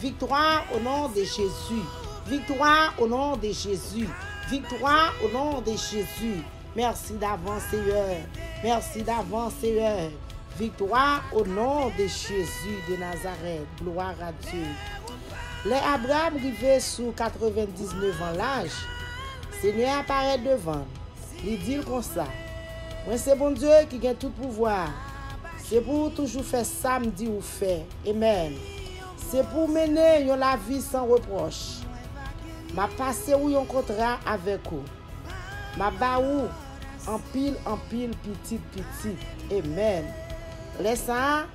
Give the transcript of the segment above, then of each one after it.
Victoire au nom de Jésus. Victoire au nom de Jésus. Victoire au nom de Jésus. Merci d'avance, Seigneur. Merci d'avance, Seigneur. Victoire au nom de Jésus de Nazareth. Gloire à Dieu. Les Abraham arrivé sous 99 ans l'âge, Seigneur apparaît devant. Il dit comme ça. Moi, c'est bon Dieu qui a tout pouvoir. C'est pour toujours faire ça, me dit ou fait. Amen. C'est pour mener la vie sans reproche. Ma passé ou un contrat avec vous. Ma ba ou en pile, petit. Amen. Laissant,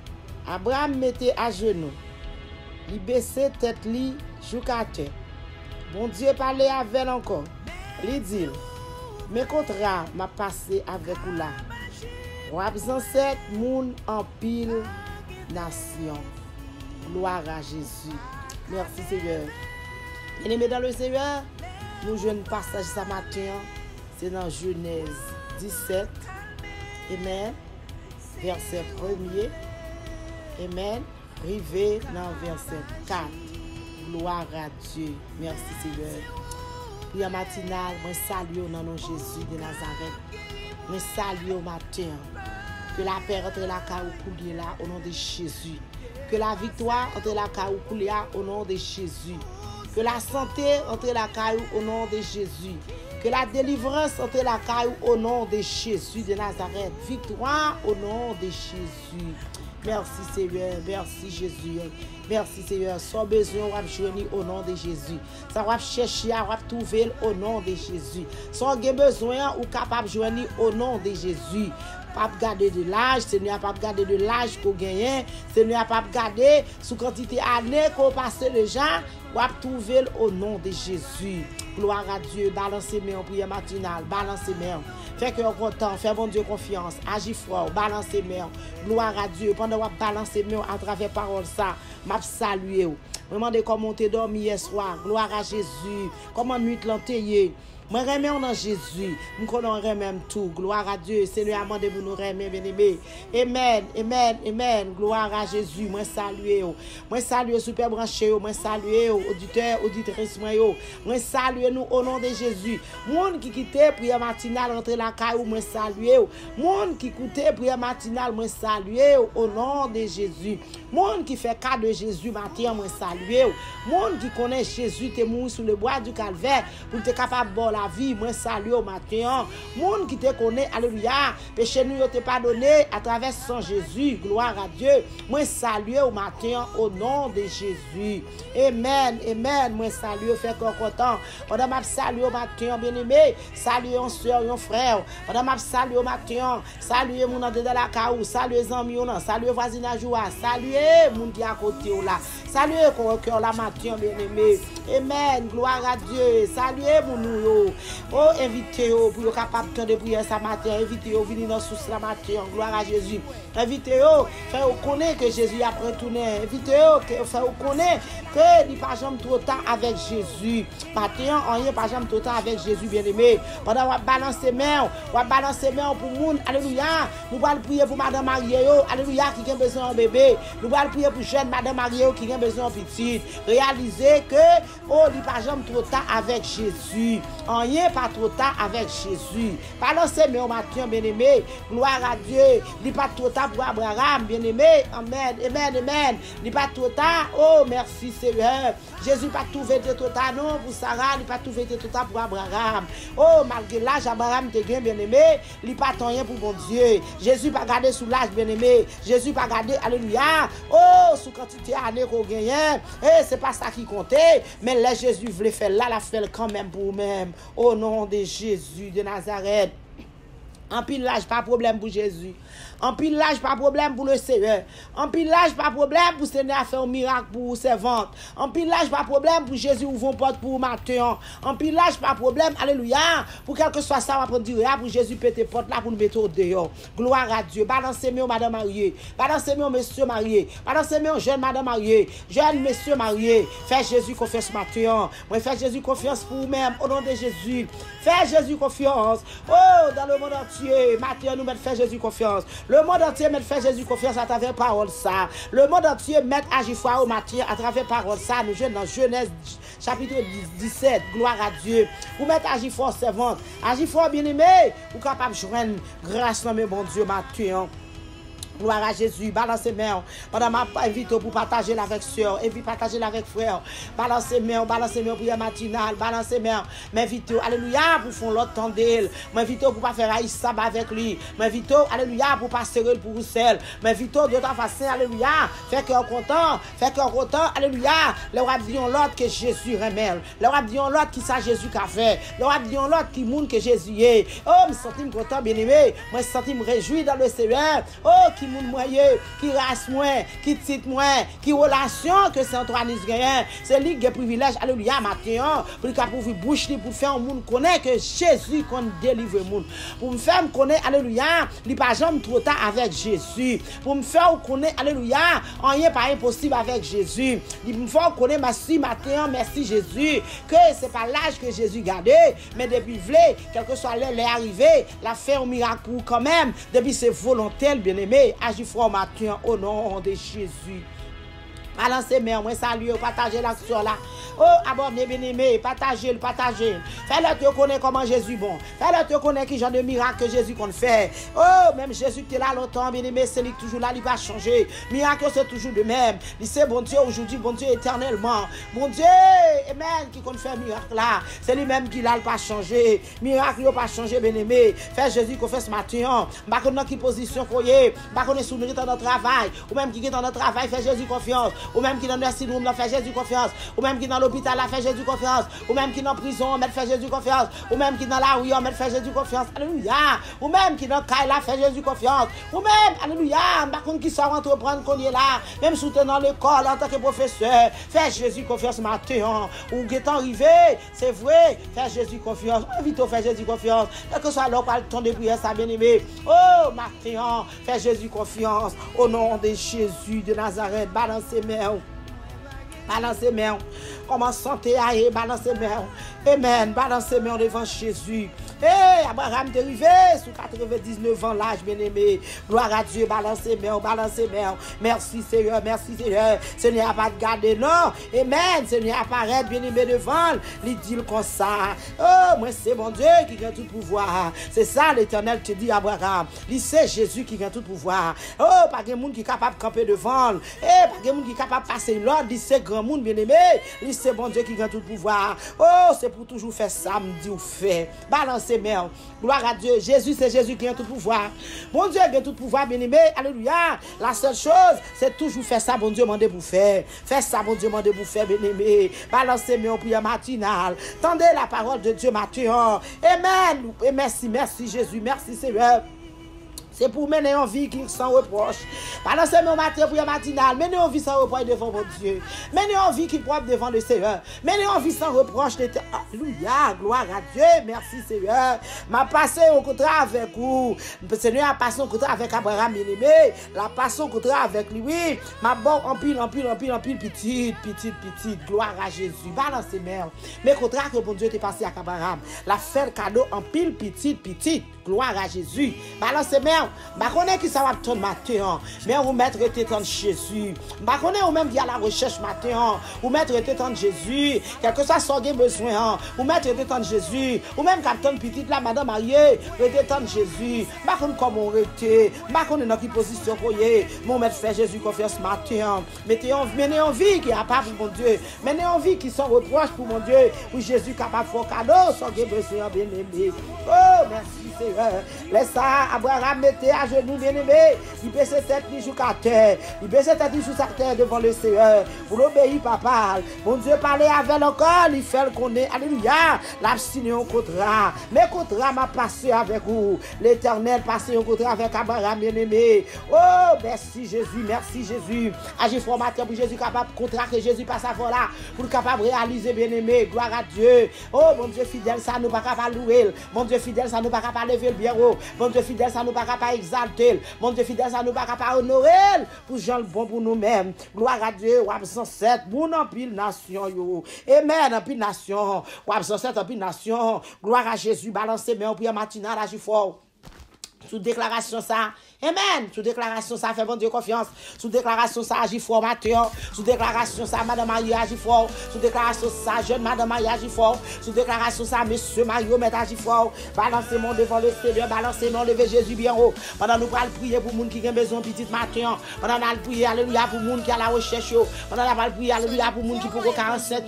Abraham mettait à genoux. Il baissait tête li jusqu'à terre. Bon Dieu parlait avec elle encore. Il dit, mes contrats m'a passé avec vous là. Wap ancêtres moun en pile nation. Gloire à Jésus. Merci Seigneur. Bien-aimés dans le Seigneur, nous jouons un passage ce matin. C'est dans Genèse 17. Amen. Verset 1er. Amen. Rivé dans verset 4. Gloire à Dieu. Merci Seigneur. Prière matinale, moi salue au nom de Jésus de Nazareth. Moi salue au matin. Que la paix entre la caille coulier là au nom de Jésus. Que la victoire entre la caille coulier au nom de Jésus. Que la santé entre la caille au nom de Jésus. Que la délivrance entre la caille au nom de Jésus de Nazareth. Victoire au nom de Jésus. Merci Seigneur, merci Jésus. Merci Seigneur. Sans besoin, on va joindre au nom de Jésus. Ça va chercher, on va trouver au nom de Jésus. Sans besoin, ou capable de joindre au nom de Jésus. Pas garder de l'âge, Seigneur, pas garder de l'âge qu'on gagne, Seigneur, pas garder sous quantité d'années qu'on passe les gens, ou à trouver au nom de Jésus. Gloire à Dieu, balancez mes en prière matinale, balancez mes. Fais que content, fais bon Dieu confiance, agis fort, balancez mes. Gloire à Dieu, pendant que vous balancez mes à travers parole ça, m'a salué. Je demande comment tu dormi hier soir. Gloire à Jésus. Comment nuit l'enteye. Moi remets dans Jésus. Nous connaissons même tout. Gloire à Dieu. Seigneur a demandé pour nous remettre bien-aimés. Amen. Amen. Amen. Gloire à Jésus. Moi saluer. Moi saluer super branché. Moi saluer auditeurs, auditrices moi saluer nous au nom de Jésus. Monde qui quitte prière matinale entre la caille moi saluer. Monde qui écoute prière matinale moi saluer au nom de Jésus. Monde qui fait cas de Jésus matin moi saluer. Monde qui connaît Jésus te mort sur le bois du calvaire pour te capable de la vie, moi salue au matin. Monde qui te connaît, alléluia, péché nous te pardonné à travers son Jésus, gloire à Dieu. Moi salue au matin au nom de Jésus. Amen, amen. Moi salue, fait qu'on content. Pendant m'a salue au matin, bien-aimé, saluer un soeur, un frère. Pendant m'a salue au matin, saluer mon de la caou, saluer les amis, saluer voisinage, saluer mon qui à côté là. Saluer qu'on cœur la matin, bien-aimé. Amen, gloire à Dieu. Saluer mon nous. Oh, invitez-vous pour être capable de prier ce matin. Invitez-vous venir dans sous la matin. Gloire à Jésus. Invitez-vous, faire connaître que Jésus a retourné. Invitez-vous, faire connaître que il pas jamais trop tard avec Jésus. Matin, on n'est pas jamais trop tard avec Jésus, bien-aimé. Pendant qu'on balancer main, on balancer main pour monde. Alléluia. Nous allons prier pour Madame Marie. Alléluia, qui a besoin d'un bébé. Nous allons prier pour jeune Madame Marie qui a besoin d'un petit. Réalisez que, oh, il pas jamais trop tard avec Jésus. On n'est pas trop tard avec Jésus. Balancez main au matin, bien-aimé. Gloire à Dieu. Il n'est pas trop tard pour Abraham, bien-aimé. Amen, amen, amen. Il n'est pas trop tard. Oh, merci Seigneur. Jésus n'a pas trouvé de trop tard, non, pour Sarah. Il n'a pas trouvé de trop tard pour Abraham. Oh, malgré l'âge, Abraham te gagne, bien-aimé. Il n'est pas rien pour mon Dieu. Jésus n'a pas gardé sous l'âge, bien-aimé. Jésus n'a pas gardé, alléluia. Oh, sous quantité d'années qu'on gagne. Eh, c'est pas ça qui comptait. Mais là, Jésus voulait faire là, la fait quand même pour vous-même. Au nom de Jésus de Nazareth. En pile l'âge, pas problème pour Jésus. En pile l'âge, pas problème pour le Seigneur. En pile l'âge, pas problème pour Seigneur faire un miracle pour ses ventes. En pile l'âge, pas problème pour Jésus ouvrir une porte pour matin. En pile l'âge, pas problème, alléluia. Pour quel que soit ça, on va prendre du pour Jésus péter porte là pour nous mettre au dehors. Gloire à Dieu. Balancez-moi, madame mariée. Balancez-moi, monsieur marié. Balancez-moi, jeune madame mariée. Jeune monsieur marié. Fais Jésus confiance ce matin. Moi, fais Jésus confiance pour vous-même. Au nom de Jésus. Fais Jésus confiance. Oh, dans le monde entier. entier, matin, nous mettons faire Jésus confiance. Le monde entier met faire Jésus confiance à travers parole ça. Le monde entier met agir foi au matin à travers parole ça. Nous jeunes dans Genèse chapitre 17, gloire à Dieu. Vous mettez agir foi servante, agir foi bien-aimé, vous capable de joindre grâce dans mes bon Dieu matin. Gloire à Jésus, balancez main. Pendant ma invite pour partager avec soeur, invite partager avec frère. Balancez main pour prière matinale, balancez main. M'invite, alléluia, pour faire l'autre temps d'elle. M'invite pour pas faire Aïssa avec lui. M'invite, alléluia, pour pas serrer pour Roussel. M'invite de ta façon, alléluia. Fait cœur content, alléluia. Le roi dit l'autre que Jésus remet. Le roi dit l'autre qui ça Jésus qu'a fait. Le roi dit l'autre qui monde que Jésus est. Oh, me sentis content, bien-aimé. Moi, me sentis me réjouir dans le Seigneur. Oh, qui moun moyen, qui race moins, qui titre moins, qui relation que Saint-Antoine gagne. C'est lui qui a privilège, alléluia, matin, pour qu'il ouvrir bouche pour faire un monde connaître que Jésus qu'on délivre le monde. Pour me faire connaître, alléluia, il pas jamais trop tard avec Jésus. Pour me faire connaître, alléluia, rien pas impossible avec Jésus. Il me faire connaître merci Jésus, que c'est pas l'âge que Jésus gardait, mais depuis v'lé, quel que soit l'heure arrivé, la faire un miracle pour quand même, depuis c'est volontaire, bien-aimé. Agis fort matin au nom de Jésus. Balancez main, moi saluer, partager l'action là. Oh, abonnez bien-aimé, partagez. Fais-le te connaître comment Jésus bon. Fais-le te connaître qui genre de miracle que Jésus qu'on fait. Oh, même Jésus qui est là longtemps, bien-aimé, c'est lui toujours là, il va changer. Miracle c'est toujours le même. Il c'est bon Dieu aujourd'hui, bon Dieu éternellement. Bon Dieu, amen, qui qu'on fait miracle là. C'est lui-même qui là, il pas changer. Miracle il pas changer, bien-aimé. Fais Jésus qu'on fait ce matin. Pas connait qui position qu'on est, pas connait souvenir dans notre travail, ou même qui est dans notre travail, fais Jésus confiance. Ou même qui dans le nursing room, fait Jésus confiance. Ou même qui dans l'hôpital, fait Jésus confiance. Ou même qui dans la prison, fait Jésus confiance. Ou même qui dans la rue, fait Jésus confiance. Alléluia. Ou même qui dans le caille, fait Jésus confiance. Ou même, alléluia, par contre qui sort entreprendre qu'on est là, même soutenant l'école en tant que professeur, fait Jésus confiance matin. Ou qui est arrivé, c'est vrai, fait Jésus confiance. Invite faire Jésus confiance. Quel que soit l'heure, pas le temps de prière, ça bien aimé. Oh, matin, fait Jésus confiance. Au nom de Jésus de Nazareth, balancez balancez main. Comment santé aille, balancez main. Amen. Balancez main devant Jésus. Hey, Abraham est arrivé sous 99 ans l'âge, bien-aimé. Gloire à Dieu, balancez main. Merci Seigneur, Seigneur n'a pas de garder, non. Amen. Seigneur apparaît, bien-aimé, devant. Il dit comme ça. Oh, moi c'est mon Dieu qui a tout pouvoir. C'est ça l'Éternel te dit, Abraham. Il c'est Jésus qui a tout pouvoir. Oh, pas de monde qui est capable de camper devant. Eh, pas de monde qui est capable de passer l'ordre. Il c'est grand monde, bien-aimé. Il c'est bon Dieu qui a tout pouvoir. Oh, c'est pour toujours faire ça, me dit ou fait. Balancez main. Gloire à Dieu. Jésus, c'est Jésus qui a tout pouvoir. Bon Dieu qui a tout pouvoir, bien-aimé. Alléluia. La seule chose, c'est toujours faire ça, bon Dieu m'a pour faire. Faire ça, bon Dieu m'a pour faire, bien-aimé. Balancez main en prière matinale. Tendez la parole de Dieu matin. Amen. Et merci Jésus. Merci Seigneur. C'est pour mener en vie qui sans reproche. Balancez mon matin pour matinale. Mener en vie sans reproche devant mon Dieu. Mener en vie qui propre devant le Seigneur. Mener en vie sans reproche. Alléluia. Gloire à Dieu. Merci Seigneur. M'a passé au contrat avec vous. Le Seigneur a passé au contrat avec Abraham bien-aimé. La passé au contrat avec lui. Ma bon en pile, petite. Gloire à Jésus. Balancez mère. Mais contrat que bon Dieu t'est passé avec Abraham. La faire cadeau en pile, petite. Gloire à Jésus. Balancez mère. Je connais qui ça va ton matin, mais vous mettre tête en Jésus. Je connais ou même via la recherche matin, vous mettre tête en Jésus, quel que soit son besoin, vous mettre tête en Jésus, ou même capitaine petite là madame mariée, tête en Jésus. Je connais comment on était, je connais dans quelle position pour y mon mettre faire Jésus confiance matin. Menez en vie qui est capable pour mon Dieu, menez en vie qui sont reproche pour mon Dieu, pour Jésus capable de faire cadeau sans besoin bien aimé. Oh merci Seigneur. Laisse ça Abraham mettez à genoux, bien-aimé. Il baisse sa tête, il joue à terre. Il baisse sa tête, il joue à terre devant le Seigneur. Pour l'obéir, papa. Mon Dieu, parler avec encore, il fait le connaître. Alléluia. L'abstiné au contrat. Mais contrat m'a passé avec vous. L'Éternel passé au contrat avec Abraham, bien-aimé. Oh, merci Jésus. Agis formateur pour Jésus capable de contrat que Jésus passe à là. Pour capable de réaliser, bien-aimé. Gloire à Dieu. Oh, mon Dieu fidèle, ça nous pas capable de louer. Mon Dieu fidèle, ça nous pas capable de lever le bien haut. Mon Dieu fidèle, ça nous pas capable exalter. Mon Dieu fidèle, ça nous pas capable honorer pour Jean le bon pour nous-mêmes. Gloire à Dieu, ou absent 7, bon en pile nation yo. Amen, en pile nation. Ou absent 7 en pile nation. Gloire à Jésus, balancez main en prière matinale, agis fort. Sous déclaration ça, amen. Sous déclaration ça, fait bon Dieu confiance. Sous déclaration ça, agit fort, Mathieu. Sous déclaration ça, Madame Marie agit fort. Sous déclaration ça, jeune Madame Marie agit fort. Sous déclaration ça, Monsieur Mario met agit fort. Balancez-moi devant le Seigneur, balancez-moi, levez Jésus bien haut. Pendant nous allons prier pour les gens qui ont besoin de petite Mathieu. Pendant nous allons prier, alléluia, pour les gens qui ont la recherche. Pendant nous allons prier, alléluia, pour les gens qui pour 47.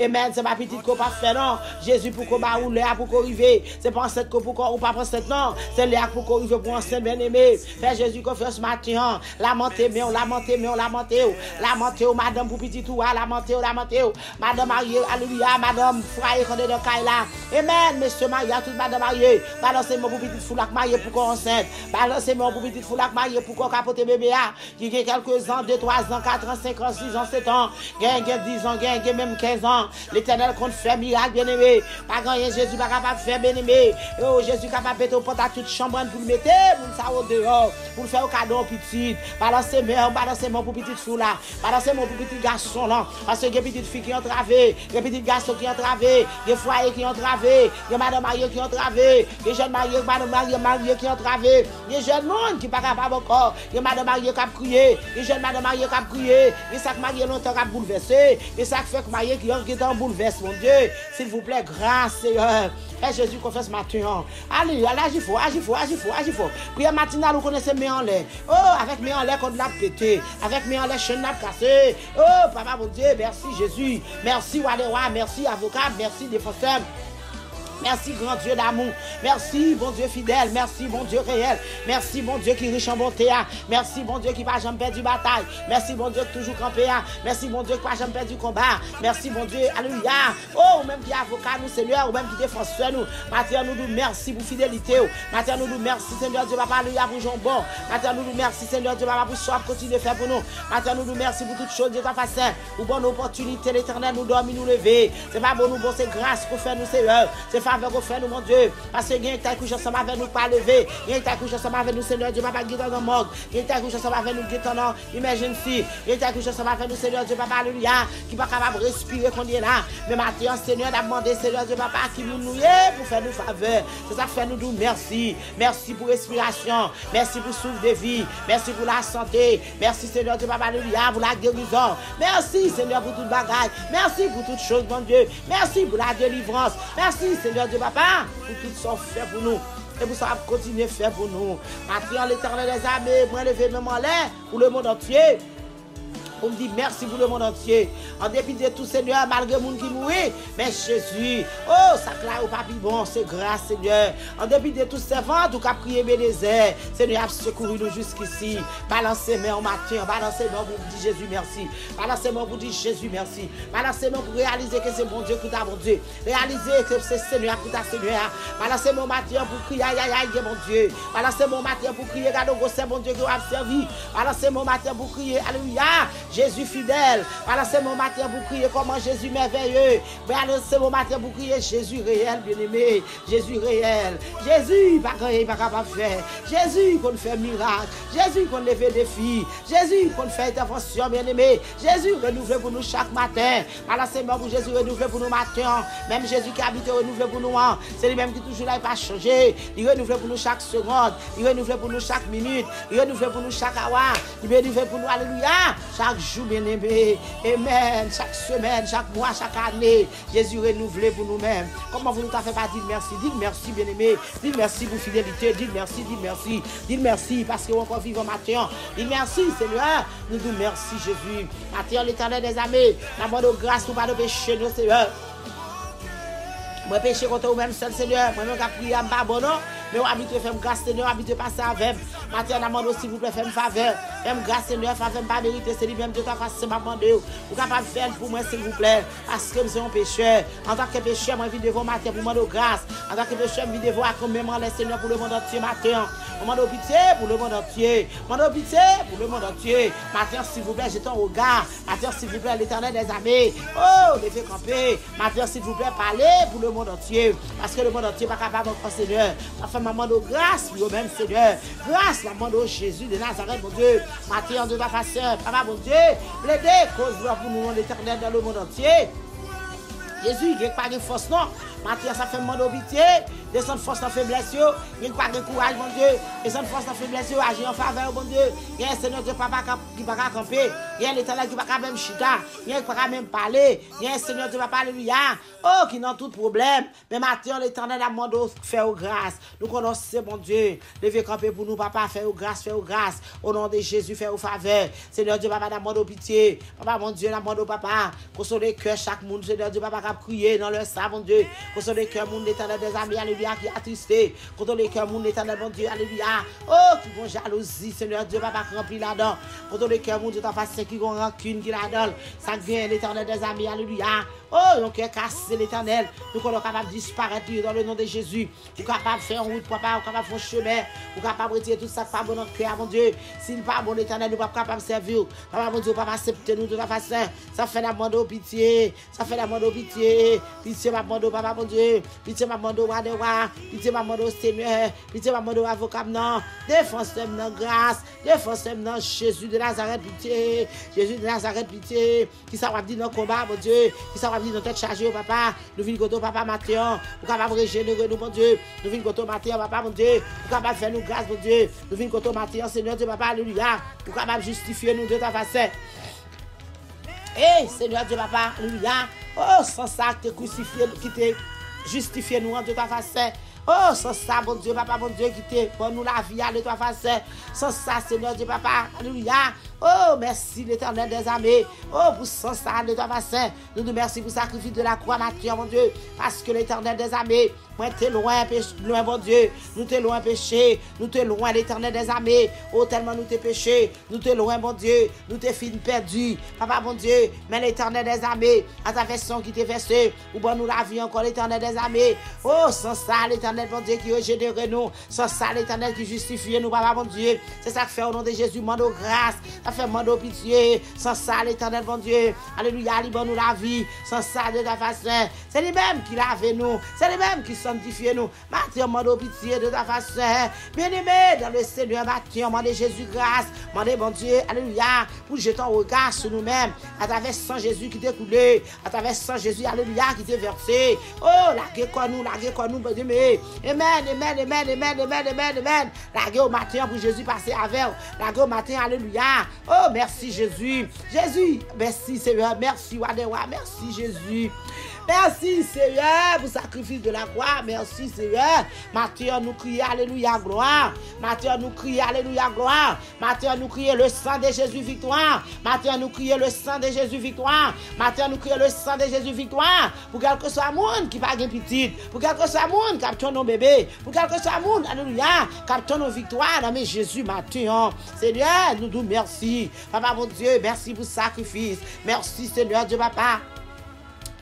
Amen, c'est ma petite qu'on pas fait, non. Jésus pour qu'on va rouler, pour qu'on arrive. C'est pas cette qu'on pour qu'on ou pas pour cette, non. C'est là pour qu'on arrive pour un saint bien-aimé. Frère Jésus qu'on fait ce matin. Lamentez, mais on lamentez, mais on lamentez. Lamentez, madame pour petit tout, lamentez, lamentez. Madame Marie, alléluia, madame Frère, quand on est dans Kaila. Amen, monsieur Marie, tout madame Marie. Balancez-moi pour petit foulac Marie pour qu'on enceinte. Balancez-moi pour petit foulac Marie pour qu'on capote bébé. Qui a quelques ans, 2, 3 ans, 4 ans, 5 ans, 6 ans, 7 ans. Gagne 10 ans, gagne même 15 ans. L'éternel compte faire miracle, bien-aimé. Pas gagner Jésus, pas capable de faire bien-aimé. Oh, Jésus capable de mettre au pot à toute chambre pour le mettre, pour le ça au dehors, pour le faire au cadeau petit. Balancez-moi pour petite fou là. Balancez-moi pour petit garçon là. Parce que il y a des petites filles qui ont travé, il y a des petits garçons qui ont travé, des foyers qui ont travé, il y a madame mariée qui ont travé, des jeunes mariés, madame mariée qui ont travé, des jeunes monde qui ne sont pas capables encore, il y a madame mariée qui a crié, des jeunes madame mariée qui a crié, et ça que marié longtemps qui a bouleversé, et ça que fait que marié qui est en bouleverse, mon Dieu. S'il vous plaît, grâce Seigneur. Et Jésus confesse matin. Allez, agis fort, agis fort, agis fort, agis fort. Prière matinale, vous connaissez mes en l'air. Oh, avec mes en l'air qu'on l'a pété. Avec mes en l'air, chaîne l'a cassé. Oh, papa, mon Dieu, merci Jésus. Merci, Waléwa, merci, avocat, merci, défenseur. Merci, grand Dieu d'amour. Merci, bon Dieu fidèle. Merci, bon Dieu réel. Merci, bon Dieu qui est riche en bonté. Merci, bon Dieu qui va jamais perdre du bataille. Merci, bon Dieu qui toujours campé. Merci, bon Dieu qui va jamais perdre du combat. Merci, bon Dieu. Alléluia. Oh, ou même qui est avocat, nous, Seigneur, ou même qui est défenseur, nous. Maintenant, nous nous merci pour fidélité. Maintenant, nous nous merci, Seigneur Dieu, papa, alléluia, pour jambon. Maintenant, nous nous merci, Seigneur Dieu, papa, pour soif, continuer de faire pour nous. Maintenant, nous nous merci pour toutes choses, Dieu, ta façon. Pour bonne opportunité, l'éternel, nous dormir, nous lever. C'est pas bon, nous, bon, c'est grâce pour faire nous, Seigneur. C'est faveur qu'on fait nous, mon Dieu. Parce que il y a un couche ensemble avec nous, pas lever. Il y a un couche ensemble avec nous, Seigneur Dieu, papa, guide dans le morgue. Il y a un couche ensemble avec nous, guide dans l'emergency. Il y a un couche ensemble avec nous, Seigneur Dieu, papa, alléluia, qui pas capable de respirer quand il est là. Mais maintenant, Seigneur, a demandé, Seigneur Dieu, papa, qui nous nouille pour faire nous faveur. C'est ça que fait nous dire merci. Merci pour respiration. Merci pour souffle de vie. Merci pour la santé. Merci, Seigneur Dieu, papa, alléluia, pour la guérison. Merci, Seigneur, pour toute bagaille. Merci pour toutes choses, mon Dieu. Merci pour la délivrance. Merci, Seigneur Dieu, papa, pour tout ce qu'on fait pour nous. Et pour ça, continuer à faire pour nous. Maintenant, l'éternel des armées, moi, lever même en l'air pour le monde entier. On me dit merci pour le monde entier. En dépit de tout, Seigneur, malgré le monde qui mourit, mais Jésus, oh, ça claque au papi bon, c'est grâce, Seigneur. En dépit de tout servant, tout cap prier Bénézer, Seigneur a secouru nous jusqu'ici. Balancez-moi au matin, balancez-moi pour dire Jésus merci. Balancez-moi pour dire Jésus merci. Balancez-moi pour réaliser que c'est bon Dieu qui t'a bon Dieu. Réaliser que c'est Seigneur qui t'a Seigneur. Balancez-moi au matin pour crier aïe aïe aïe, mon Dieu. Balancez-moi au matin pour crier, regarde, c'est mon Dieu qui a servi. Balancez-moi au matin pour crier, alléluia. Jésus fidèle. Balancez mon matin pour crier comment Jésus merveilleux. Balancez mon matin pour crier Jésus réel, bien-aimé. Jésus réel. Jésus, pas capable de faire. Jésus, qu'on fait miracle. Jésus, qu'on lève des filles. Jésus, qu'on fait intervention, bien-aimé. Jésus, renouvelle pour nous chaque matin. Balancez moi pour Jésus, renouvelle pour nous matin. Même Jésus qui habite, renouvelle pour nous. C'est lui-même qui toujours là, il pas changé. Il renouvelle pour nous chaque seconde. Il renouvelle pour nous chaque minute. Il renouvelle pour nous chaque heure. Il renouvelle pour nous, alléluia. Chaque jour, bien-aimé. Amen. Chaque semaine, chaque mois, chaque année. Jésus renouvelé pour nous-mêmes. Comment vous nous avez fait pas dire merci? Dites merci, bien-aimé. Dites merci pour fidélité. Dites merci, dites merci. Dites merci parce qu'on encore vivant matin. Dites merci, Seigneur. Nous disons merci, Jésus. Matin, l'éternel des armées. La bonne grâce pour pas de péché, nous, Seigneur. Moi, péché contre vous-même, seul Seigneur. Moi-même, j'ai prié à me pardonner. Mais on habite à faire grâce, Seigneur, habite à passer avec. Maintenant, demande s'il vous plaît, faites faveur. Faites grâce, Seigneur, faites pas mériter. C'est lui-même de ta face, c'est ma demande. Vous capable de faire pour moi, s'il vous plaît. Parce que je suis un pécheur. En tant que pécheur, moi, je vis devant matin pour demander grâce. En tant que pécheur, je vis devant accompagnement, les Seigneur, pour le monde entier matin. On demande pitié pour le monde entier. On demande pitié pour le monde entier. Matin, s'il vous plaît, j'ai un regard. Matin, s'il vous plaît, l'éternel des armées. Oh, les fait camper. Matin, s'il vous plaît, parlez pour le monde entier. Parce que le monde entier n'est pas capable encore, Seigneur. Maman de grâce pour eux-mêmes, Seigneur. Grâce, la main de Jésus de Nazareth, mon Dieu. Matin de ta façon, papa, mon Dieu. Plaidez, cause pour nous, l'éternel dans le monde entier. Jésus, il n'y a pas de force, non. Matin, ça fait mon pitié. descend force en faiblesse, il n'y a pas de courage, mon Dieu, descend force en faiblesse, agir en faveur, mon Dieu, il y a un Seigneur Dieu, papa qui va camper, il y a l'Éternel qui va même chita, il y a qui va même parler, il y a un Seigneur Dieu, papa, alléluia, oh, qui n'a tout problème, mais maintenant, l'Éternel a demandé de faire grâce, nous connaissons, mon Dieu, levez camper pour nous, papa, faire grâce, au nom de Jésus, faire faveur, Seigneur Dieu, papa, demande pitié, papa, mon Dieu, demande papa, consoler cœur chaque monde, Seigneur Dieu, papa, qui crier dans leur sang, mon Dieu, consoler cœur, monde, l'Éternel des amis, alléluia, qui attristé, consoler cœur, monde, l'Éternel, mon Dieu, alléluia, oh, qui vont jalousie, Seigneur Dieu, papa, rempli là-dedans, consoler cœur, monde, ta face, qui vont rancune, qui là-dedans, ça vient, l'Éternel des amis, alléluia, oh, donc, cassé, l'Éternel, nous sommes capables de disparaître dans le nom de Jésus, nous sommes capables de faire une route, papa, nous sommes capables de faire un chemin, nous sommes capables de retirer tout ça, pas bon dans le cœur, mon Dieu, s'il n'est pas bon, l'Éternel, nous ne sommes pas capables de servir, papa, mon Dieu, papa, acceptez nous de la façon, ça fait la demande pitié, ça fait la demande pitié, pitié, ma demande, papa, mon Dieu, pitié, ma demande, roi de roi, pitié, ma demande, Seigneur, pitié, ma demande, avocat, non, défense-moi dans grâce, défense-moi dans Jésus de Nazareth, pitié, Jésus de Nazareth, pitié, qui ça va dire dans le combat, mon Dieu, qui ça va dire dans tête chargée, papa, nous venons côté papa Mathieu, nous capable de régénérer nous, mon Dieu, nous venons côté Mathieu, papa, mon Dieu, nous capable de faire nous grâce, mon Dieu, nous venons côté Mathieu, Seigneur Dieu, papa, alléluia, nous capable de justifier nous de ta façon. Eh, Seigneur Dieu, papa, alléluia, oh, sans ça, qui te crucifié, qui te justifié nous de ta façon. Oh, sans ça, mon Dieu, papa, mon Dieu, qui te pour nous la vie de ta façon. Sans ça, Seigneur Dieu, papa, alléluia. Oh, merci l'Éternel des armées. Oh, pour sans ça de ta façon. Nous nous merci pour le sacrifice de la croix, Matthieu, mon Dieu. Parce que l'Éternel des armées, moi, t'es loin, loin, mon Dieu. Nous t'es loin péché. Nous t'es loin, l'Éternel des armées. Oh, tellement nous t'es péché. Nous t'es loin, mon Dieu. Nous t'es fin perdu. Papa, mon Dieu. Mais l'Éternel des armées, à ta façon qui t'est versé, ou bon, nous la vie encore, l'Éternel des armées. Oh, sans ça, l'Éternel, mon Dieu, qui régénère nous. Sans ça, l'Éternel qui justifie nous, papa, mon Dieu. C'est ça que fait au nom de Jésus, mande grâce. Ça fait mande pitié. Sans ça, l'Éternel, mon Dieu. Alléluia, il nous la vie. Sans ça, de ta façon. C'est lui-même qui lave nous. C'est lui-même qui sanctifie nous. Matthieu, mande pitié de ta façon. Bien-aimé, dans le Seigneur, Matthieu, mande Jésus grâce. Mande, mon Dieu, alléluia, pour jeter un regard sur nous-mêmes. À travers sang Jésus qui t'est coulé. À travers sang Jésus, alléluia, qui t'est versé. Oh, laguez-quoi nous, bien-aimé. Amen, amen, amen, amen, amen, amen, amen. Laguez au matin pour Jésus passer avec. Laguez au matin, alléluia. Oh, merci Jésus. Jésus, merci Seigneur, merci Wadewa, merci Jésus. Merci Seigneur pour le sacrifice de la croix. Merci Seigneur. Matthieu nous crie alléluia gloire. Matthieu nous crie alléluia gloire. Matthieu nous crie le sang de Jésus victoire. Matthieu nous crie le sang de Jésus victoire. Matthieu nous crie le sang de Jésus victoire. Pour quel que soit le monde qui va gagner petit. Pour quel que soit le monde qui capte nos bébés. Pour quel que soit le monde, alléluia, capte nos victoires. Dans mes Jésus Matthieu. Seigneur, nous disons merci. Papa mon Dieu, merci pour le sacrifice. Merci Seigneur Dieu papa.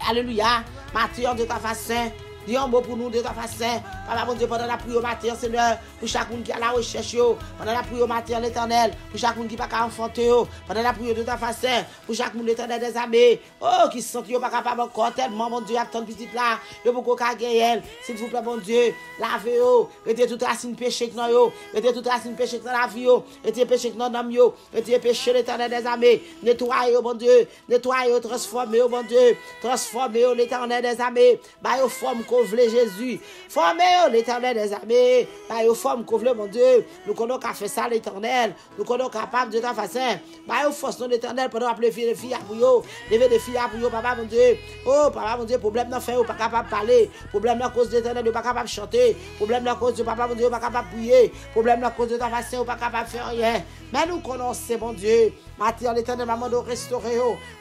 Alléluia, Matthieu de ta façon. Dis un mot pour nous de ta façon. Papa, mon Dieu, pendant la prière matin, Seigneur, pour chaque monde qui a la recherche, pendant la prière matin, l'Éternel, pour chaque monde qui n'a pas enfanté, pendant la prière de ta façon, pour chaque monde, l'Éternel des armées, oh, qui se sentent pas capable encore, tellement, mon Dieu, attendre petite là, le beaucoup qu'à gagner, s'il vous plaît, mon Dieu, lavez-vous, mettez toute racine péché que nous, mettez toute racine péché que dans la vie, mettez péché que dans l'âme, mettez péché, l'Éternel des armées, nettoyez, mon Dieu, nettoyez, transformez, mon Dieu, transformez, l'Éternel des armées, baillez forme qu'on voulait Jésus, formez l'Éternel des armées, baillez forme qu'on voulait, mon Dieu, nous connaissons qu'à faire ça, l'Éternel, nous connaissons capable de ta façon, baillez force, non, l'Éternel, pendant appeler les filles à vous, lever des filles à vous, papa, mon Dieu, oh, papa, mon Dieu, problème n'a fait, pas capable de parler, problème à cause de l'Éternel, pas capable de chanter, problème à cause de papa, mon Dieu, pas capable de prier, problème à cause de ta façon, pas capable de faire rien, mais nous connaissons, mon Dieu, Matin, l'Éternel m'a demandé de restaurer.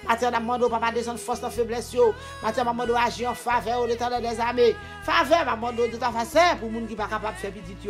Matin, m'a demandé papa descendre force dans faiblesse. Matin, m'a demandé d'agir en faveur de l'Éternel des armées. Faveur, m'a demandé de ta façon pour les gens qui ne sont pas capables de faire petit.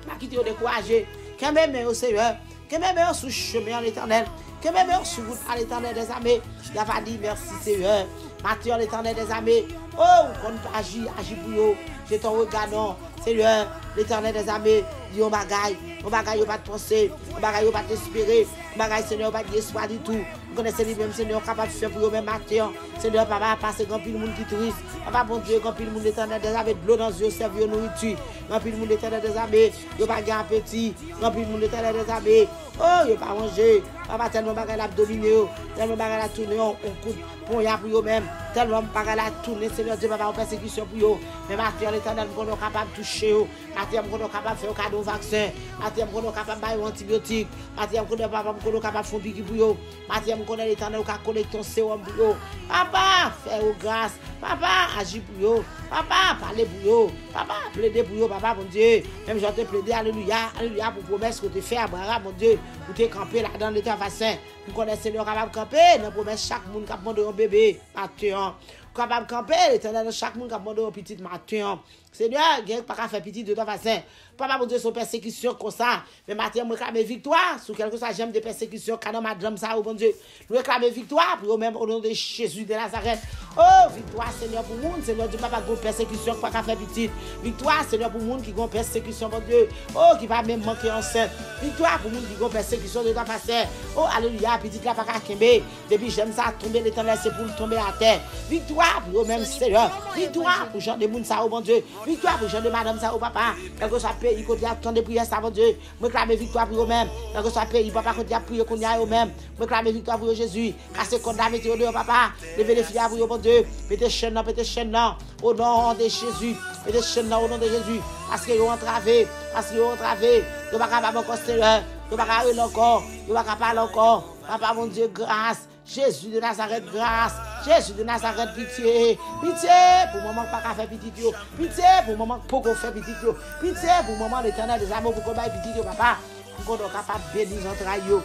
M'a quitté découragé. Quand même, au Seigneur, quand même, sous chemin à l'Éternel, quand même, sous route à l'Éternel des armées. Il a dit merci, Seigneur. Matin, l'Éternel des armées. Oh, qu'on agit pour eux. J'ai ton regard, non. Seigneur, l'Éternel des armées, dit on bagaille, pas de penser, on bagaille, pas d'espérer, on bagaille, Seigneur, pas d'espoir du tout. Vous connaissez les mêmes, Seigneur, capable de faire pour eux-mêmes matin. Seigneur, papa, passer grand pile monde qui triste. Papa, bon Dieu, grand pile monde l'Éternel des armées, de l'eau dans les yeux, servir nourriture. Grand pile monde l'Éternel des armées, il pas gain appétit. Grand pile monde l'Éternel des armées, oh, il pas manger. Papa, tellement bagaille la dominer, tellement bagaille la tourner, on coupe, pour y a pour eux-mêmes. tellement pas la tourner, Seigneur Dieu, papa, en persécution pour eux. Mais matin, l'Éternel, nous sommes capables de toucher eux. Matin, nous sommes capables de faire un cadeau vaccin. Matin, nous sommes capables de faire un antibiotique. Matin, nous sommes capables de faire un piqûre pour eux. Matin, nous sommes l'Éternel, nous sommes collecter un sérum pour eux. Papa, fais-nous grâce. Papa, agis pour eux. Papa, parlez pour eux. Papa, plaidez pour eux, papa, mon Dieu. Même je te plaider, alléluia, alléluia, pour promesse que tu fais à Abraham, mon Dieu, pour te camper là dans l'état vaccin. Nous connaissons Seigneur capable de camper, dans promesse chaque monde qui a demandé un bébé, matin. Capable de camper, l'Éternel, chaque monde qui a demandé un petit matin. Seigneur, il n'y a pas qu'à faire petit de ton vaccin. Papa, mon Dieu, son persécution comme ça. Mais matin, nous réclamons victoire. Sur quelque chose, j'aime des persécutions, quand on madame ça, oh mon Dieu. Nous réclamons victoire, pour même au nom de Jésus de Nazareth. Oh, victoire, Seigneur, pour le monde. Seigneur Dieu, papa, qui a persécution, pas qu'à faire petit. Victoire, Seigneur, pour le monde qui a persécution, mon Dieu. Oh, qui va même manquer enceinte. Victoire, pour le monde qui a persécution de ton vaccin. Oh, alléluia, petit là, pas qu'à kembe. Depuis, j'aime ça, tomber l'Éternel, c'est pour tomber à terre. Victoire, pour eux-mêmes, Seigneur. Victoire, pour Jean de Moun, ça, oh mon Dieu. Victoire pour Jean de Madame ça, oh papa. Quel que soit pays, côté à temps de prière, ça, mon Dieu. Me clamer victoire pour eux-mêmes. Quel que soit pays, papa, côté à prier, qu'on y a eux-mêmes. Me clamer victoire pour Jésus. Casser condamné, mettez au papa. Levez les filles à vous, mon Dieu. Mettez chaîne, au nom de Jésus. Mettez chaîne, au nom de Jésus. Parce qu'ils ont entravé. Parce qu'ils ont entravé. Ils ne sont pas capables encore, Seigneur. Ils ne sont pas capables encore. Ils ne sont pas capables encore. Papa, mon Dieu, grâce. Jésus de Nazareth, grâce. Jésus de Nazareth, pitié. Pitié pour le moment pas faire petit. Pitié pour le moment pour qu'on fait petit. Pitié pour le moment l'Éternel des amours pour qu'on baille petit, papa. Pour qu'on soit capable de bénir les entrailles.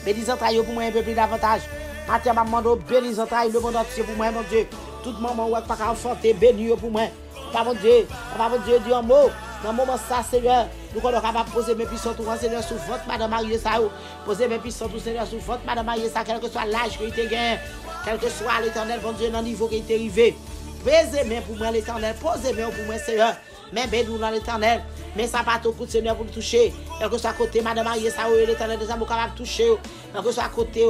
Bénir les entrailles pour moi un peu plus davantage. Matin, je demande bénir les entrailles le monde entier pour moi, mon Dieu. Tout le moment où je ne peux pas enfanter, bénir pour moi. Papa, mon Dieu, dis un mot. Dans le moment ça, Seigneur, nous sommes capables de poser mes puissants tout Seigneur sous votre Madame Marie ça. Poser mes puissants tout Seigneur sous votre Madame Marie ça, quel que soit l'âge qu'il te gagne, quel que soit l'Éternel, bon Dieu, dans le niveau qu'il est arrivé. Posez mes pour moi l'Éternel, posez mes pour moi Seigneur. Mais bénis-nous dans l'Éternel. Mais ça pas tout coup Seigneur pour le toucher. Quel que soit à côté Madame Marie ça, l'Éternel des amours capable de toucher. Quel que soit à côté,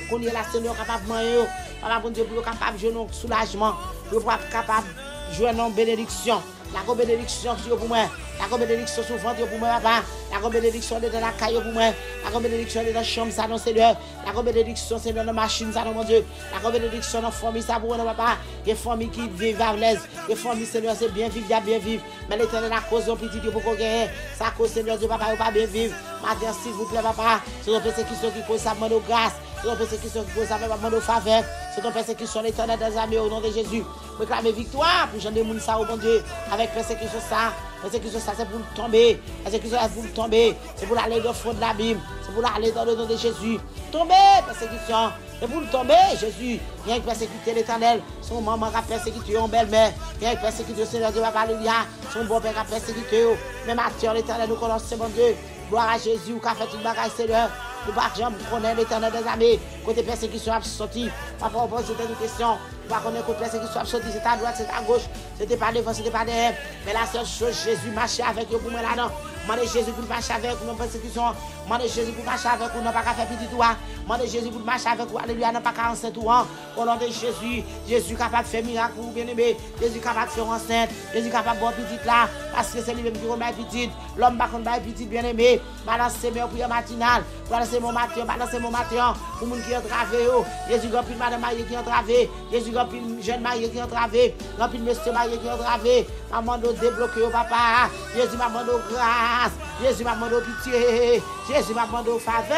qu'on y est la Seigneur capable de manger. Papa bon Dieu, pour capable de jouer un soulagement, pour capable de jouer une bénédiction. La bénédiction pour moi. La bénédiction sur le ventre pour moi, papa. La bénédiction dans la caille pour moi. La bénédiction dans la chambre, ça, non, Seigneur. La bénédiction, c'est dans la machine, ça, non, mon Dieu. La bénédiction dans la famille, ça, pour moi, papa. Les familles qui vivent à l'aise. Les familles, Seigneur, c'est bien vivre, bien vivre. Mais l'Éternel a cause de petit Dieu pour qu'on gagne. Ça cause, Seigneur Dieu, papa, pas bien vivre. Maintenant, s'il vous plaît, papa. C'est une persécution qui cause ça, demande grâce. C'est une persécution qui cause ça, demande faveur. C'est une persécution, l'Éternel des amis, au nom de Jésus. Réclamer victoire pour Jean de Moun, ça, au bon Dieu. Avec persécution, ça. Persécution, ça, c'est pour tomber. Persécution, c'est pour tomber. C'est pour aller dans le fond de l'abîme. C'est pour aller dans le nom de Jésus. Tomber, persécution. C'est pour tomber, Jésus. Rien que persécuter l'Éternel. Son maman qui a persécuté son belle-mère. Rien que persécuter le Seigneur de Papa, alléluia. Son bon père qui a persécuté. Même à l'Éternel, nous connaissons, mon Dieu. Gloire à Jésus qui a fait une bagaille, Seigneur. Nous ne pouvons pas connaître l'Éternel des armées. Côté persécution a sorti. Papa, on pose une question. Nous ne pouvons pas connaître côté persécution a sorti. C'est à droite, c'est à gauche. C'était pas devant, c'était pas derrière. Mais la seule chose, Jésus marchait avec eux pour moi là-dedans. Demandez Jésus pour marcher avec nous dans la persécution. Demandez Jésus pour marcher avec nous, non pas qu'à faire petit tour. Demandez Jésus pour marcher avec nous, alléluia, non pas qu'à enceinte ou en. Au nom de Jésus, Jésus capable de faire miracle pour vous bien-aimé. Jésus capable de faire enceinte. Jésus capable de boire petite là. Parce que c'est lui-même qui remet petite. L'homme va contre petite bien-aimé. Balancez mes prières matinales. Balancez mon matin, balancez mon matin. Pour les gens qui ont travé. Jésus remplit madame mariée qui ont travé. Jésus remplit jeune marié qui ont travé. Remplit monsieur marié qui ont travé. Maman nous débloquer au papa. Jésus m'a demandé grâce. Jésus m'a demandé pitié. Jésus m'a demandé faveur.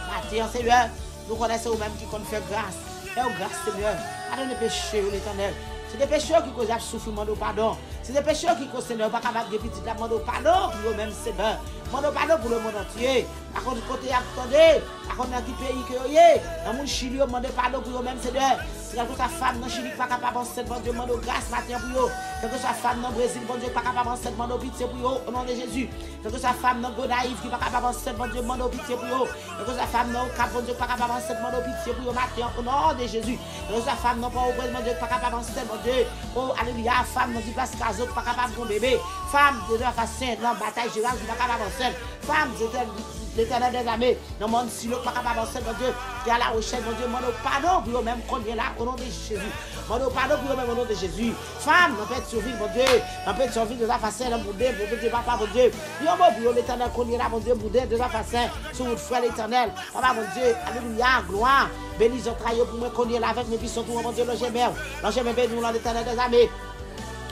Matin, Seigneur, nous connaissons même qui compte faire grâce. Fais grâce, Seigneur. Pardonne les péchés, l'Éternel. C'est des pécheurs qui causent souffrement de pardon. C'est des pécheurs qui causent, Seigneur, pas capable de petit la demande pardon pour eux-mêmes, Seigneur. Demande pardon pour le monde entier. Par contre, côté attendez, par contre, dans quel pays que vous êtes, dans mon Chili, demande pardon pour eux-mêmes, Seigneur. C'est quelque sa femme dans Chili pas capable d'enseigner, bon Dieu, demande grâce matin pour eux. Quelque sa femme dans Brésil, bon Dieu, pas capable d'enseigner, demande pitié pour eux, au nom de Jésus. Quelque sa femme dans Gonaïve qui pas capable d'enseigner, bon Dieu, demande pitié pour eux. Quelque sa femme dans Cap, bon Dieu, pas capable d'enseigner, demande pitié pour eux matin, au nom de Jésus. Quelque sa femme dans Port-au-Prince, bon Dieu, pas capable d'enseigner, bon Dieu. Oh, alléluia, femme dans place Caso, pas capable de bébé. Femme de la face sainte, dans bataille générale, pas capable d'enseigner. Femme de l'Éternel des armées, dans le monde si le pas capable avancer, mon Dieu, qui est à la recherche, mon Dieu, mon pardon pour eux-mêmes qu'on est là au nom de Jésus. Mon pardon pour eux-mêmes au nom de Jésus. Femme, on peut survivre, mon Dieu, on peut survivre de la façon, mon Dieu, papa, mon Dieu. Yo, mon Dieu, l'Éternel qu'on est là, mon Dieu, de la façon, sur votre frère l'Éternel. Papa, mon Dieu, alléluia, gloire. Bénis notre aïe pour moi qu'on est là avec mes puissants, mon Dieu, l'ange mère. L'ange mère, bénis-nous dans l'Éternel des armées.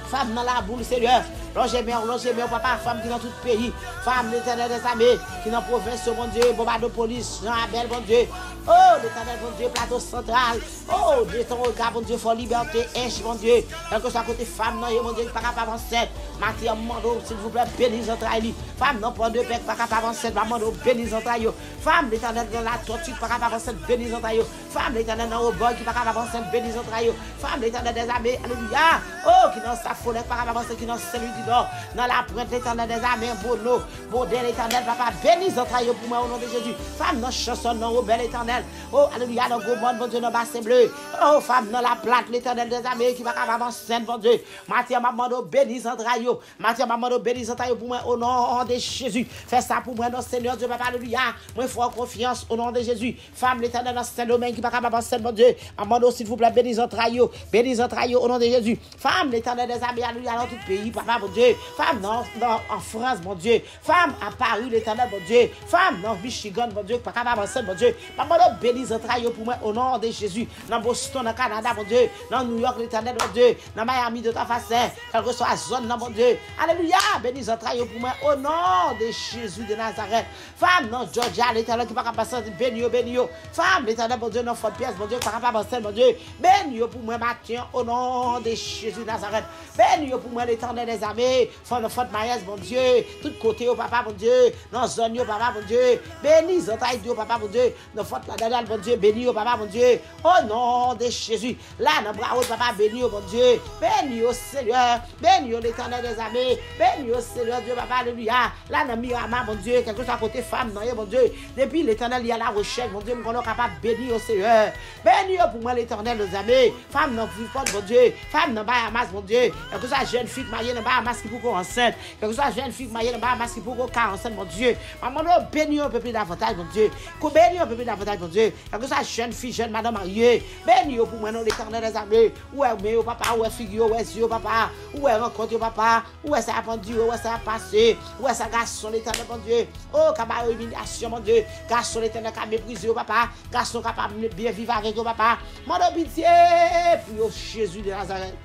Femme dans la boule, Seigneur. L'ange mère, papa, femme qui dans tout le pays. Femme, l'Éternel des armées, qui dans la province, mon Dieu, bombarde de police, Jean Abel, mon Dieu. Oh, l'Éternel, mon Dieu, plateau central. Oh, Dieu, ton regard, mon Dieu, for liberté, mon Dieu. Quel que soit côté femme, non, mon Dieu, pas capable avancer. Mathieu, Mando, s'il vous plaît, bénis notre aïe. Femme, non, pas de paix, pas capable avancer. Mando, bénis notre aïe. Femme, l'Éternel, dans la torture, pas capable avancer, bénis notre aïe. Femme, l'Éternel, dans le bord, qui pas capable avancer, bénis notre aïe. Femme, l'Éternel des armées, alléluia. Oh, qui dans sa folie, pas capable avancer, qui dans celui du nord. Dans la pointe, l'Éternel des armées, Bono, Baudel, l'Éternel, papa, bénis notre aïe pour moi au nom de Jésus. Femme, dans chanson, dans rebelle, éternel. Oh, alléluia, dans Gomon, mon Dieu, dans bassin bleu. Oh, femme, dans la plate, l'Éternel des armées, qui va capable avancer, mon Dieu. Mathieu, maman, bénis notre aïe. Mathieu, maman, bénis notre aïe pour moi au nom de Jésus. Fais ça pour moi, notre Seigneur Dieu, papa, alléluia. Moi, il faut en confiance au nom de Jésus. Femme, l'Éternel, dans ce domaine, qui va capable avancer, mon Dieu. Maman, s'il vous plaît, bénis notre aïe. Bénis notre aïe au nom de Jésus. Femme, l'Éternel des armées, alléluia, dans tout le pays, papa, mon Dieu. Femme, en France, mon Dieu. Femme, à Paris, l'Éternel, mon Dieu. Femme, dans Michigan, mon Dieu, pas capable avancer, mon Dieu. Maman, bénis notre aïe pour moi au nom de Jésus. Dans Boston, dans Canada, mon Dieu. Dans New York, l'Éternel, mon Dieu. Dans Miami, de ta façon. Quelle que soit la zone, mon Dieu. Alléluia. Bénis notre aïe pour moi au nom de Jésus de Nazareth. Femme, dans Georgia, l'Éternel, qui pas capable avancer, bénis. Femme, l'Éternel, mon Dieu, dans Fort Pierce, mon Dieu, pas capable avancer, mon Dieu. Bénis pour moi, Mathieu, au nom de Jésus de Nazareth. Bénis pour moi, l'Éternel des armées. Fort Maïs, mon Dieu. Tout côté, au papa, mon Dieu. Dans zone, au papa, mon Dieu. Bénis notre aïe, au papa, mon Dieu. Dans Fort la dernière, mon Dieu. Bénis, au papa, mon Dieu. Au nom de Jésus. Là, dans bravo, papa, bénis, mon Dieu. Bénis, au Seigneur. Bénis, l'Éternel des armées. Bénis, au Seigneur, Dieu, papa, alléluia. Là, dans Mirama, mon Dieu. Quelque chose à côté femme, non, mon Dieu. Depuis l'Éternel, il y a la recherche, mon Dieu. Nous sommes capables de bénir au Seigneur. Bénis pour moi, l'Éternel des armées. Femme, non, plus forte, mon Dieu. Femme, non, Bahamas, mon Dieu. Quelque chose à jeune fille mariée dans Bahamas qui pour qu'on enceinte. Quelque chose à jeune fille mariée dans Bahamas qui pour qu'on enceinte, mon Dieu. Maman, bénis un peu plus davantage, mon Dieu. Bénis un peu plus davantage, mon Dieu. Quelque chose à jeune fille, jeune madame mariée. Bénis pour moi, l'Éternel des armées. Où est mais papa, où est figure, où est yeux, papa. Où est rencontre, papa. Où est ça a pendu, où est ça a passé. Où est ça garçon, l'Éternel, mon Dieu. Oh, camarade, humiliation, mon Dieu. Garçon, l'Éternel, qui a méprisé, papa. Garçon, capable de bien vivre avec eux, papa. Mon pitié pour Jésus de Nazareth.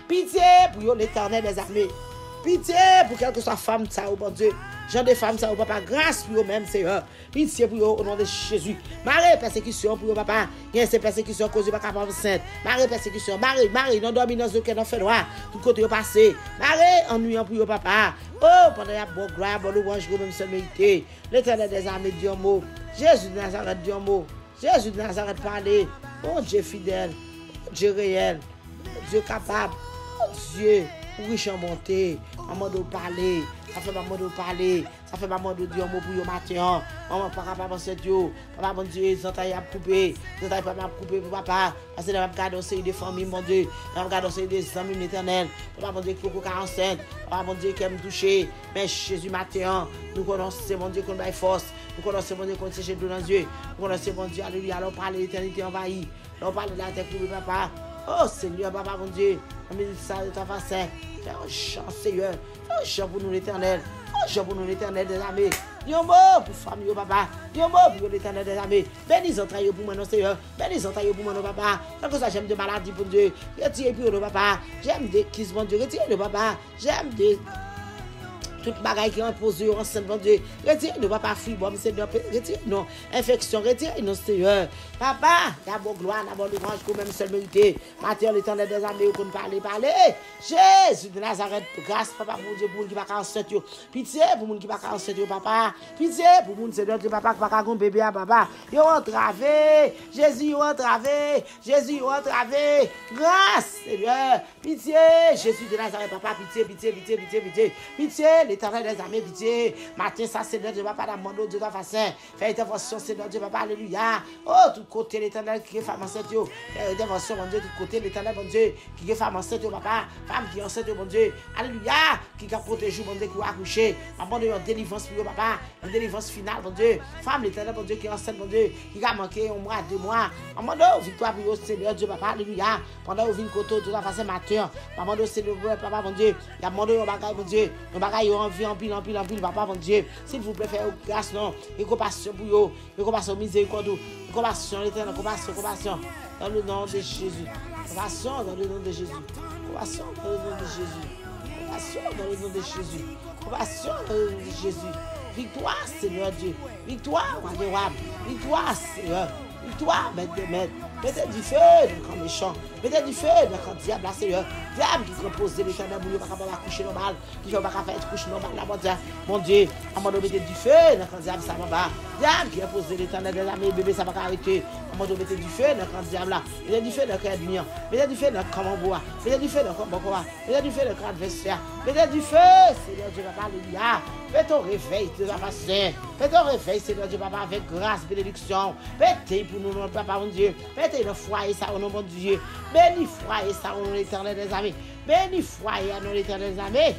Pitié pour l'Éternel des armées. Pitié pour quelque soit femme, ça, mon Dieu. Jean de femmes, ça, papa. Grâce pour eux-mêmes, Seigneur. Pitié pour eux au nom de Jésus. Marie, persécution pour eux, papa. Il y a ces persécutions causées par capable sainte. Marie, persécution. Marie, non dormi dans ce qu'elle n'a fait droit. Tout côté passé. Marie, ennuyant pour eux, papa. Oh, pendant la bonne gloire, bon louange, même seul mérité. L'Éternel des armées, dit un mot. Jésus de Nazareth, dit un mot. Jésus de Nazareth, parler. Oh, Dieu fidèle. Dieu réel. Dieu capable. Oh, Dieu. Riche en bonté, maman de parler, ça fait maman de parler, ça fait maman de dire un mot pour yo matin, maman pas capable penser Dieu, papa mon Dieu, zantaille a coupé, zantaille pas m'a coupé pour papa, parce que dans garder aussi des familles mon Dieu, dans garder aussi des amis l'Éternel, papa mon Dieu qui pour 45, papa mon Dieu qui aime toucher, mais Jésus matin, nous connaissons mon Dieu qu'on a force, nous connaissons mon Dieu qu'on s'est jeté dans les yeux, nous connaissons mon Dieu, alléluia, alors parler l'éternité envahie, alors parler de la terre pour papa. Oh Seigneur, papa mon Dieu, on me dit ça de ta façon. Fais un chant, Seigneur. Fais un chant pour nous l'Éternel. Fais un chant pour nous l'Éternel des armées. Dis un mot pour femme, papa. Dis un mot pour l'Éternel des armées. Bénis entrailles pour moi, non, Seigneur. Bénis entrailles pour moi, non, papa. Quand ça, j'aime des maladies pour Dieu. Retirez pour nous, papa. J'aime des kisses, mon Dieu. Retirez-le, papa. J'aime des. Toute bagaille qui est imposée enceinte, mon Dieu. Retirez-nous, papa, fibre, Seigneur. Retirez-nous, infection, retirez-nous, Seigneur. Papa, d'abord gloire, d'abord louange, pour même seul mérité. Matin, l'Éternel des armées, qu'on parler. Jésus de Nazareth, grâce, papa, pour Dieu, pour qui va enceinte, pitié pour moun qui va enceinte, papa. Pitié pour moun, Seigneur, Dieu, papa, qui va un bébé à papa. Yo entravé, Jésus, entravé, Jésus, entravé. Grâce, Seigneur. Pitié, Jésus de Nazareth, papa, pitié. Pitié, l'Éternel des armées, pitié. Matin, ça, Seigneur Dieu, papa, demande Dieu de façon. Fais intervention, Seigneur Dieu, papa, alléluia. Oh, tout côté, l'Éternel qui est femme enceinte, fais intervention, mon Dieu, tout côté, l'Éternel, mon Dieu, qui est femme enceinte, papa, femme qui est enceinte, mon Dieu, alléluia, qui a protégé, mon Dieu, qui a accouché. Maman, une délivrance pour papa, une délivrance finale, mon Dieu. Femme, l'Éternel, mon Dieu, qui est enceinte, mon Dieu, qui a manqué un mois, 2 mois. Maman, victoire pour Seigneur Dieu, papa, alléluia. Pendant que vous venez côté de la façon matin, maman, Seigneur, papa, mon Dieu, il y a demandé un bagage, mon Dieu, un bagage en vie, en pile, papa, mon Dieu. S'il vous plaît, faites grâce, non, et compassion pour vous, et compassion, miséricorde, compassion, l'Éternel, compassion, dans le nom de Jésus. Compassion dans le nom de Jésus. Compassion dans le nom de Jésus. Compassion dans le nom de Jésus. Compassion dans le nom de Jésus. Victoire, Seigneur Dieu. Victoire, adorable. Victoire, Seigneur. Victoire, maître de maître. Mettez du feu dans le méchant. Mettez du feu dans le diable, là, Seigneur. Diable qui compose l'Éternel, pour ne pas coucher normal, qui ne va pas faire coucher normal, là, mon Dieu. À mon mettez du feu dans le diable, ça va pas. Diable qui impose l'Éternel des armées, bébé, ça va pas arrêter. À mon mettez du feu dans le diable, là. Mettez du feu dans le cœur ennemi. Mettez du feu dans le camp bois. Mettez du feu dans le camp. Mettez du feu dans le adversaire. Mettez du feu, Seigneur Dieu, papa, alléluia. Fais ton réveil, tes enfants saints. Fais ton réveil, Seigneur Dieu, papa, avec grâce, bénédiction. Mettez pour nous, notre papa, mon Dieu. Mettez le foyer, ça, au nom de Dieu. Béni foyer, ça, au nom de l'Éternel des armées. Béni foyer, au nom de l'Éternel des armées.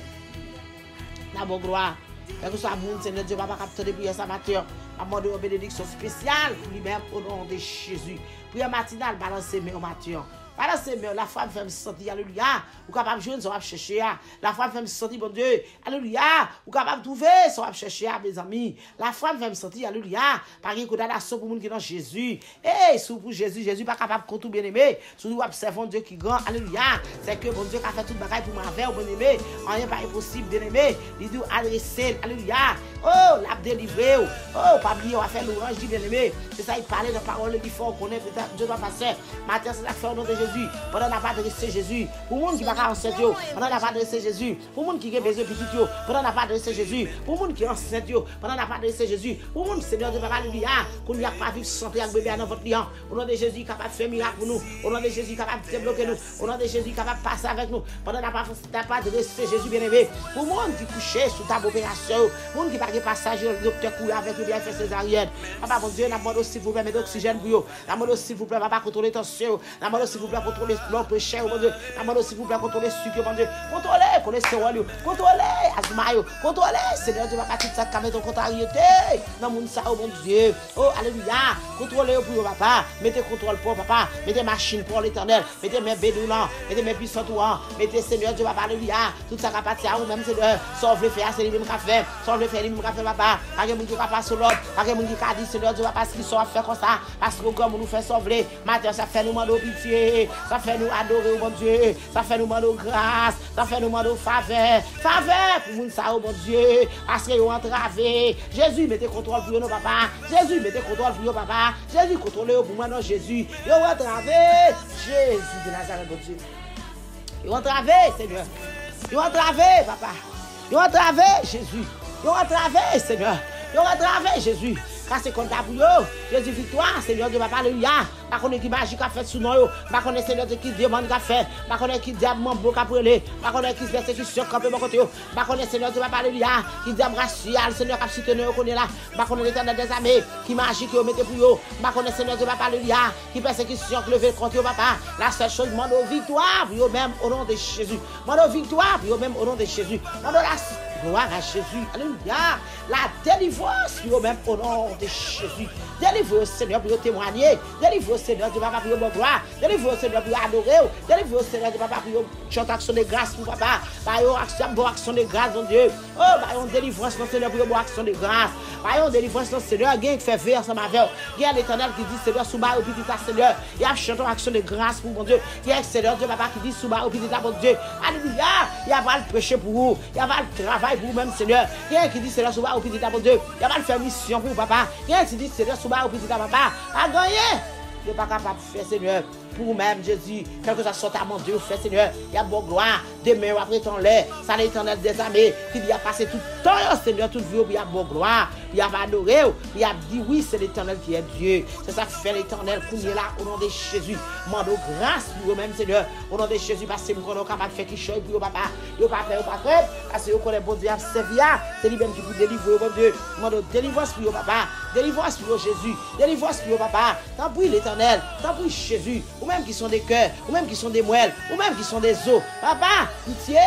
La bonne gloire. Que ce soit bon, Seigneur Dieu, papa, capteur de prière, ça matin. À mon Dieu, bénédiction spéciale pour lui-même, au nom de Jésus. Prière matinale, balancer mes au matin. Alors, c'est la femme fait me sentir, alléluia. Ou capable de jouer, on va chercher. La femme fait me sentir, bon Dieu, alléluia. Ou capable de trouver, on va chercher, mes amis. La femme fait me sentir, alléluia. Par exemple, condamnation pour les gens qui sont dans Jésus. Et sous pour Jésus, Jésus pas capable de tout bien aimé. Sous nous observons Dieu qui est grand, alléluia. C'est que bon Dieu qui a fait tout le bagage pour m'avoir, bon aimé. Rien pas impossible, bien aimé. Il dit adresser, alléluia. Oh, l'a délivré. Oh, pas oublier, on va faire l'orange, dit bien aimé. C'est ça, il parlait de paroles qu'il faut connaître. Dieu doit passer. Matin, c'est ça que fait au nom de Jésus. Pendant n'a pas adressé Jésus. Pour les gens qui ne sont pas enceintes, pendant n'a pas adressé Jésus. Pour les gens qui ont besoin de petit, pendant n'a pas adressé Jésus. Pour les gens qui sont enceintes, pendant n'a pas adressé Jésus. Pour les gens, Seigneur Dieu, alléluia, qu'on n'y a pas vu santé avec bébé dans votre lion. Au nom de Jésus, capable de faire miracle pour nous. Au nom de Jésus, capable de débloquer nous. Au nom de Jésus, capable de passer avec nous. Pendant n'a pas adressé Jésus bien-aimé. Pour les gens qui couchent sous table opération, pour les gens qui n'ont pas passage, le docteur couille avec le bien fait césarienne. Papa, mon Dieu, demande s'il vous plaît, mettre d'oxygène pour vous. Demande s'il vous plaît, papa, contrôler tension. Demande s'il vous plaît, contrôler l'eau cher, mon Dieu. Demande s'il vous plaît, contrôler sucre, mon Dieu. Contrôler, cholestérol, contrôler asthme, contrôler, Seigneur Dieu, papa, tout ça qui met en contrariété. Dans mon ça, mon Dieu. Oh, alléluia. Contrôlez pour papa. Mettez contrôle pour papa. Mettez machine pour l'Éternel. Mettez mes bédoulants. Mettez mes puissants touans. Mettez Seigneur Dieu, papa, alléluia. Tout ça qui parti à vous, même Seigneur. Sauve le faire, c'est le même café. Sauve le faire, le même café, papa. Pas que mon Dieu, papa, sur l'autre. Pas que mon Dieu, dit, Seigneur Dieu, papa, ce qu'ils sont à faire comme ça. Parce que comme nous fait sauver. Matin, ça fait nous demander pitié. Ça fait nous adorer, mon Dieu. Ça fait nous demander grâce. Ça fait nous demander faveur. Faveur pour nous, ça, mon Dieu. Parce qu'ils ont entravé. Jésus, mettez contrôle pour nous, papa. Jésus, mettez contrôle pour nous, papa. Jésus, contrôlez pour moi, non, Jésus. Ils ont entravé. Jésus de Nazareth, mon Dieu. Ils ont entravé, Seigneur. Ils ont entravé, papa. Ils ont entravé, Jésus. Ils ont entravé, Seigneur. Ils ont entravé, Jésus. Car c'est comme ça pour eux. Jésus, victoire, Seigneur Dieu, papa, alléluia. Pas qu'on est qui magique a fait sous nous. Pas qu'on est Seigneur Dieu qui demande qu'a fait. Pas qu'on est qui diable mambo qu'a brûlé. Pas qu'on est qui persécution campé mon côté. Pas qu'on est Seigneur Dieu, papa, alléluia. Qui diable racial, Seigneur, qui a cité nous, qu'on est là. Pas qu'on est l'Éternel des armées. Qui magique, qui mettez pour eux. Pas qu'on est Seigneur Dieu, papa, alléluia. Qui persécution, qui levé contre eux, papa. La seule chose, demande victoire pour eux-mêmes au nom de Jésus. Demande victoire pour eux-mêmes au nom de Jésus. Demande la gloire à Jésus. Alléluia. La délivrance pour eux-mêmes au nom de Jésus. Délivre, Seigneur, pour témoigner. Délivre, Seigneur, de papa, pour bon gloire. Délivre, Seigneur, pour adorer. Délivre, Seigneur, de papa, pour chanter action de grâce pour papa. Bayon action de grâce, mon Dieu. Oh, bayon délivrance, mon Seigneur, pour action de grâce. Bayon délivrance, mon Seigneur. Il y a qui fait vers ensemble avec. Il y a l'Éternel qui dit, Seigneur, sous-bas au petit Seigneur. Il y a chanter action de grâce pour mon Dieu. Il y a Seigneur, Dieu, papa, qui dit, sous-bas au petit mon Dieu. Alléluia. Il y a pas le prêcher pour vous. Il y a pas le travail pour vous-même, Seigneur. Il y a qui dit, Seigneur, sous-bas au petit mon Dieu. Il y a pas le faire mission pour papa. Il y a qui dit, Seigneur, sous-bas au petit papa. À gagner. Il n'est pas capable de faire, Seigneur. pour vous-même, Jésus. Quel que soit ta mon Dieu, fait, Seigneur. Il y a bon gloire. Demain, après ton lait, ça l'Éternel des armées, qui y a passé tout le temps, Seigneur, toute vie, il y a bon gloire. Il a adoré, il a dit oui, c'est l'Éternel qui est Dieu. C'est ça que fait l'Éternel, qu'on est là, au nom de Jésus. Mando grâce pour vous-même, Seigneur. Au nom de Jésus, parce que nous sommes capables de faire quelque chose pour vous, papa. Vous ne pouvez pas faire, parce que vous connaissez bon Dieu, c'est lui-même qui vous délivre, bon Dieu. Mando délivrance pour vous, papa. Délivrance pour vous, Jésus. Délivrance pour vous, papa. Tant pis l'Éternel, tant pis Jésus. Ou même qui sont des cœurs, ou même qui sont des moelles, ou même qui sont des os. Papa, pitié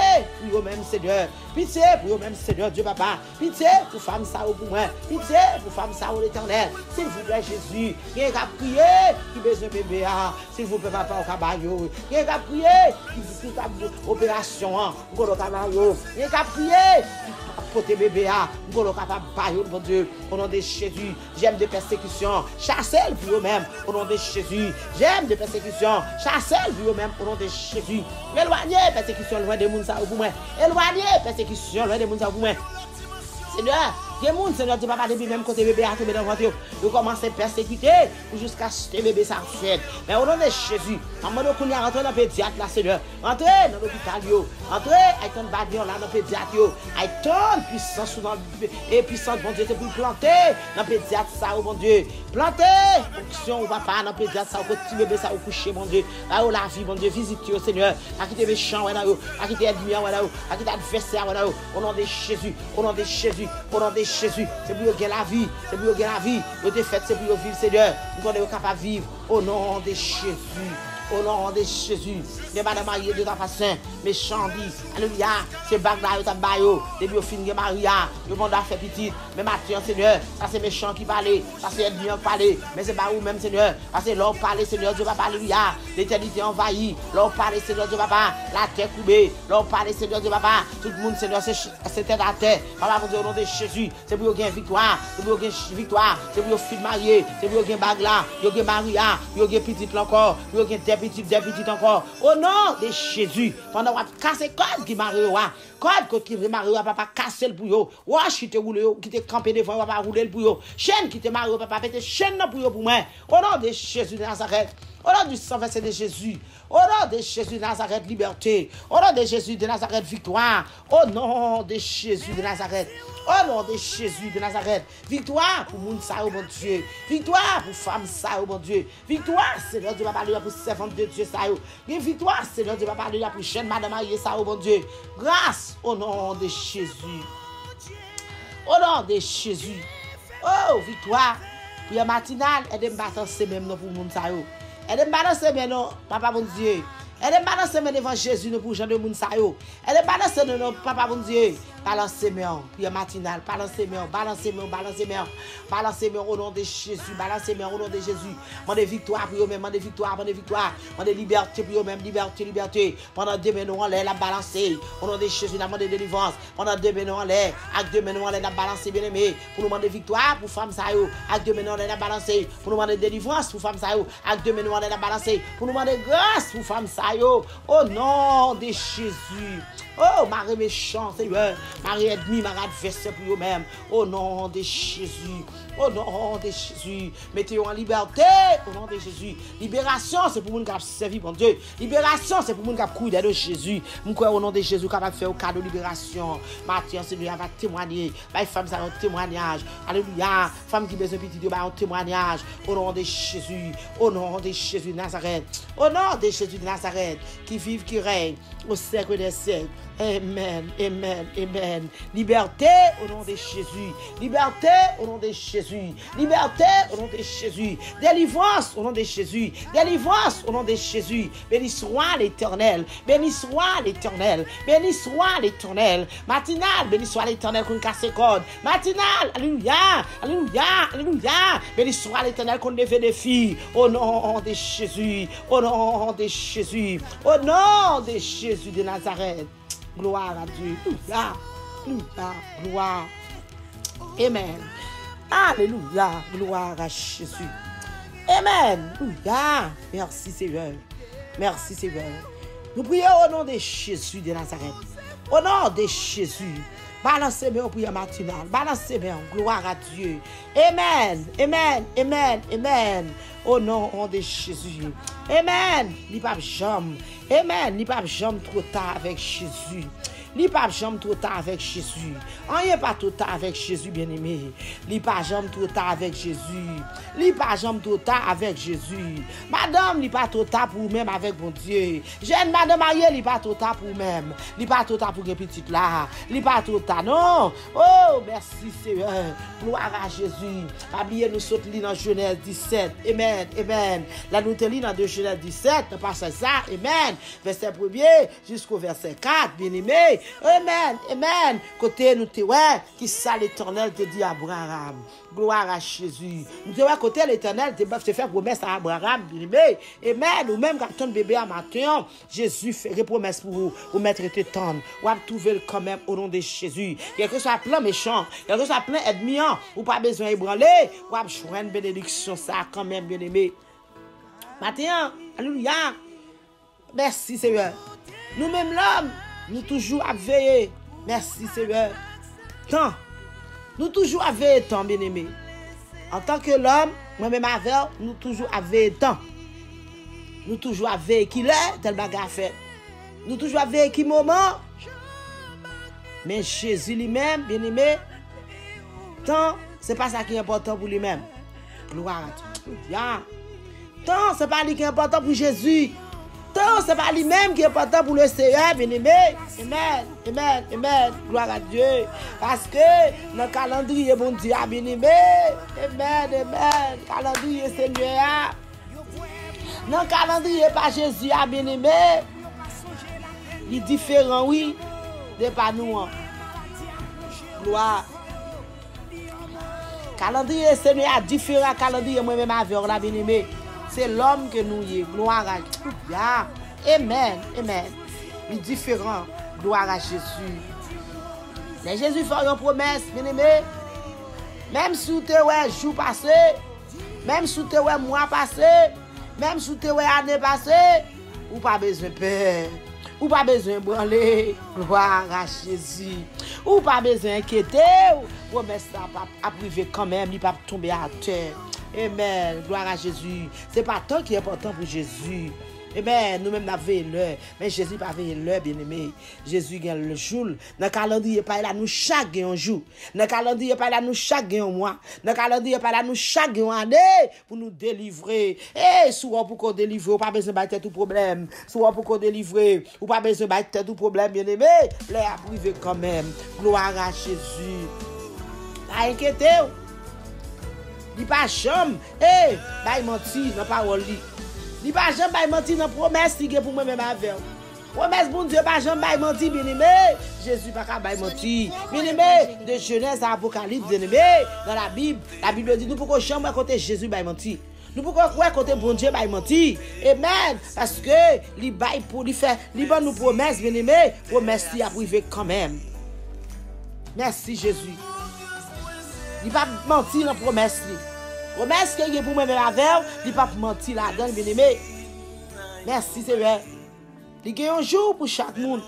pour vous-même, Seigneur. Pitié pour vous-même, Seigneur Dieu, papa. Pitié pour femme ça ou pour moi. Pitié pour femme ça ou l'Éternel. S'il vous plaît, Jésus. Il y a qu'à prier qui besoin de bébé. S'il vous plaît, papa, au cabayo. Il y a qu'à prier qui fait opération. Au cabayo. Il y a qu'à prier pour tes bébés. Au cabayo, mon Dieu. Au nom de Jésus. J'aime des persécutions. Chassez-le pour vous-même. Au nom de Jésus. J'aime des persécutions. Chassez-le pour vous-même. Au nom de Jésus. Éloignez persécution loin de moun ça ou pour moi. Éloignez persécution loin de moun ça ou pour moi. Seigneur, des gens, Seigneur, tu ne vas pas depuis même côté bébé à tomber dans votre. Vous commencez à persécuter jusqu'à ce que bébé ça fait. Mais au nom de Jésus, en mode qu'on y a rentré dans le pédiatre là, Seigneur. Entrez dans l'hôpital, entrez avec ton badion là dans le pédiatre, avec ton puissance et puissance, bon Dieu, c'est pour planter dans le pédiatre ça, oh mon Dieu. Planter, fonction, papa, dans le pédiatre ça, au petit bébé ça, au coucher, mon Dieu. Là où la vie, mon Dieu, visite, Seigneur. À qui t'es méchant, à qui t'es ennemi, à qui t'es adversaire, au nom de Jésus, au nom de Jésus, au nom de Jésus, c'est pour gagner la vie, c'est pour gagner la vie. Vous êtes fait, c'est pour vivre, Seigneur. Nous sommes capables de vivre au nom de Jésus. Au nom de Jésus, les madame mariées de ta façon, mes chandis, alléluia, c'est bagla yo tabayo, depuis au fin de Maria, le monde a fait petit, mais Mathieu, Seigneur, ça c'est méchant qui parle, ça c'est bien parler, mais c'est pas vous même, Seigneur, parce que l'homme parle, Seigneur Dieu, papa, alléluia, l'éternité envahie, l'homme parle, Seigneur Dieu, papa, la terre coupée, l'homme parle, Seigneur Dieu, papa, tout le monde, Seigneur, c'est terre à terre, papa, mon Dieu, au nom de Jésus, c'est pour gagner victoire, c'est pour gagner victoire, c'est pour fin de marié, c'est pour gagner bagla, yo gagner Maria, yo gagner petite encore, yo gagner des petites encore. Au nom de Jésus, pendant qu'on casse code qui marie, code qui marie, papa casse le bouillot. Wesh qui te roule, qui te campé devant, papa rouler le bouillot. Chaîne qui te marie, papa pété chaîne dans bouillot pour moi. Au nom de Jésus de Nazareth. Au nom du sang versé de Jésus. Au nom de Jésus de Nazareth, liberté. Au nom de Jésus de Nazareth, victoire. Au nom de Jésus de Nazareth. Au nom de Jésus de Nazareth. Victoire pour moun sa, oh mon Dieu. Victoire pour femme sa, oh mon Dieu. Victoire, Seigneur Dieu, papa, pour servante de Dieu sa, oh. Victoire, Seigneur Dieu, papa, pour chaîne madame mariée sa, oh mon Dieu. Grâce au nom de Jésus. Au nom de Jésus. Oh, victoire. Prière matinale, et de me battre c'est même pour moun sa, oh. Elle est balancée maintenant, papa bon Dieu. Elle est balancée maintenant devant Jésus, nous pour Jean de Mounsayo. Elle est balancée maintenant, papa bon Dieu. Balancez-moi, prière matinale, balancez-moi, balancez-moi, balancez-moi. Balancez-moi au nom de Jésus, balancez-moi au nom de Jésus. Mandez victoire pour eux-mêmes, mandez victoire, mandez victoire. Mandez liberté pour eux-mêmes, liberté, liberté. Pendant 2 minutes en l'air, la balancer. Au nom de Jésus, la demandé délivrance. Pendant 2 minutes en l'air, avec 2 minutes en l'air, la balancer, bien aimé. Pour nous demander victoire pour femme ça, avec 2 minutes en l'air, la balancer. Pour nous demander délivrance pour femme ça, avec 2 minutes en l'air, la balancer. Pour nous demander grâce pour femme ça, au nom de Jésus. Oh, Marie méchant, Seigneur. Marie ennemi, Marie adversaire pour eux-mêmes. Au nom de Jésus. Au nom de Jésus. Mettez-vous en liberté. Au nom de Jésus. Libération, c'est pour nous qui avons servi, mon Dieu. Libération, c'est pour nous qui avons couillé de Jésus. Nous croyons au nom de Jésus, capable de faire au cadeau de libération. Matthieu, Seigneur, va témoigner. Les femmes, ça va un témoignage. Alléluia. Femme qui besoin de petit Dieu, va un témoignage. Au nom de Jésus. Au nom de Jésus de Nazareth. Au nom de Jésus de Nazareth. Qui vive, qui règne au siècle des siècles. Amen, amen, amen. Liberté au nom de Jésus. Liberté au nom de Jésus. Liberté au nom de Jésus. Délivrance au nom de Jésus. Délivrance au nom de Jésus. Béni soit l'Éternel. Béni soit l'Éternel. Béni soit l'Éternel. Matinal, béni soit l'Éternel qu'on casse les cordes. Matinal, alléluia, alléluia, alléluia. Béni soit l'Éternel qu'on lève des filles. Au nom de Jésus. Au nom de Jésus. Au nom de Jésus de Nazareth. Gloire à Dieu. Alléluia. Alléluia. Gloire. Amen. Alléluia. Gloire à Jésus. Amen. Alléluia. Merci Seigneur. Merci Seigneur. Nous prions au nom de Jésus de Nazareth. Au nom de Jésus. Balancez bien en prière matinale. Balancez bien. Gloire à Dieu. Amen. Amen. Amen. Amen. Au nom de Jésus. Amen. Li pas jambe. Amen. Li pas jambe trop tard avec Jésus. Li pas jambe trop tard avec Jésus. On n'est pas trop tard avec Jésus, bien-aimé. Li pas jambe trop tard avec Jésus. Li pas jambe trop tard avec Jésus. Madame, li pas trop tard pour même avec mon Dieu. Jeune madame mariée, li pas trop tard pour même. Li pas trop tard pour une petite là. Li pas trop tard, non. Oh, merci Seigneur. Gloire à Jésus. Oubliez nous saute dans Genèse 17. Amen. Amen. La nous te lit dans Genèse 17. On passe ça. Amen. Verset 1er jusqu'au verset 4. Bien-aimé. Amen, amen. Côté nous te ouais, qui ça l'Éternel te dit à Abraham. Gloire à Jésus. Nous te ouais, côté l'Éternel te fait promesse à Abraham. Bien-aimé. Amen. Ou même quand ton bébé à matin, Jésus fait promesse pour vous. Vous mettre te tendre. Ou à trouver quand même au nom de Jésus. Quel que soit plein méchant, quel que soit plein ennemi, ou pas besoin d'ébranler, ou à jouer une bénédiction ça quand même, bien-aimé. Matin, alléluia. Merci Seigneur. Nous-mêmes l'homme, nous toujours à veiller. Merci Seigneur. Tant. Nous toujours à veiller tant, bien-aimé. En tant que l'homme, moi-même avec, nous toujours à veiller tant. Nous toujours à veiller qui l'est, tel bagarre fait. Nous toujours à veiller qui moment. Mais Jésus lui-même, bien-aimé, tant, c'est pas ça qui est important pour lui-même. Gloire à Dieu. Tant, c'est pas lui qui est important pour Jésus. Tant, c'est pas lui-même qui est important pour le Seigneur, bien-aimé. Amen, amen, amen. Gloire à Dieu. Parce que dans le calendrier, bon Dieu, bien-aimé. Amen, amen. Calendrier, Seigneur. Dans le calendrier, pas Jésus, bien-aimé. Il est différent, oui, de pas nous. Gloire. Calendrier, Seigneur, différent calendrier, moi-même avec la bien-aimé. C'est l'homme que nous y est. Gloire à Dieu. Amen. Amen. Il est différent. Gloire à Jésus. Mais Jésus fait une promesse, bien-aimé. Même si tu es jour passé, même si tu es mois passé, même si tu es année passée, ou pas besoin de peur. Ou pas besoin de branler. Gloire à Jésus. Ou pas besoin d'inquiéter. Promesse à priver quand même. Il ne va pas tomber à terre. Amen. Gloire à Jésus. C'est pas tant qui est important pour Jésus. Amen. Nous-mêmes, nous avons l'heure. Mais Jésus n'a pas l'heure, bien-aimé. Jésus gagne le jour. Dans le calendrier, pas là, nous chaque jour. Dans le calendrier, pas là, nous chaque mois. Dans le calendrier, pas là, nous chaque année pour nous délivrer. Et souvent pour qu'on délivre, pas besoin de tout problème. Souvent pour qu'on délivre, ou pas besoin de tout problème, bien-aimé. L'air privé quand même. Gloire à Jésus. Pas inquiété. Li pas jambe, bay menti dans parole li. Li pas jambe bay menti dans promesse li pour moi même avec. Promesse bon Dieu pas jambe bay menti bien-aimé. Jésus pas ka bay menti. Bien-aimé, de Genèse à Apocalypse bien-aimé, dans la Bible dit nous pour que jambe côté Jésus bay menti. Nous pour quoi côté bon Dieu bay menti. Amen, parce que li bay pour li faire li bon nous promesse bien-aimé, promesse li a privé quand même. Merci Jésus. Il ne va pas mentir dans la promesse. Promesse qu'il y a pour moi-même avec, il ne va pas mentir là-dedans, bien-aimé. Merci, Seigneur. Il y a un jour pour chaque monde.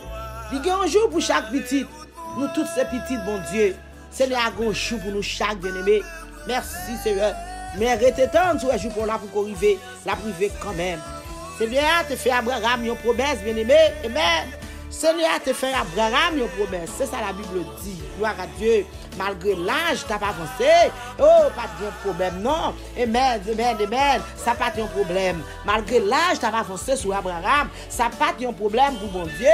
Il y a un jour pour chaque petite. Nous, toutes ces petites, bon Dieu. Seigneur, il y a un jour pour nous chaque, bien-aimé. Merci, Seigneur. Mais restez tant sur un jour pour la pour arriver, la priver quand même. Seigneur, tu fais Abraham une promesse, bien-aimé. Amen. Seigneur, te fait Abraham une promesse. C'est ça la Bible dit. Gloire à Dieu. Malgré l'âge, tu n'as pas avancé. Oh, pas de problème, non. Amen, amen, amen. Ça n'a pas de problème. Malgré l'âge, tu n'as pas avancé sur Abraham. Ça n'a pas de problème pour mon Dieu.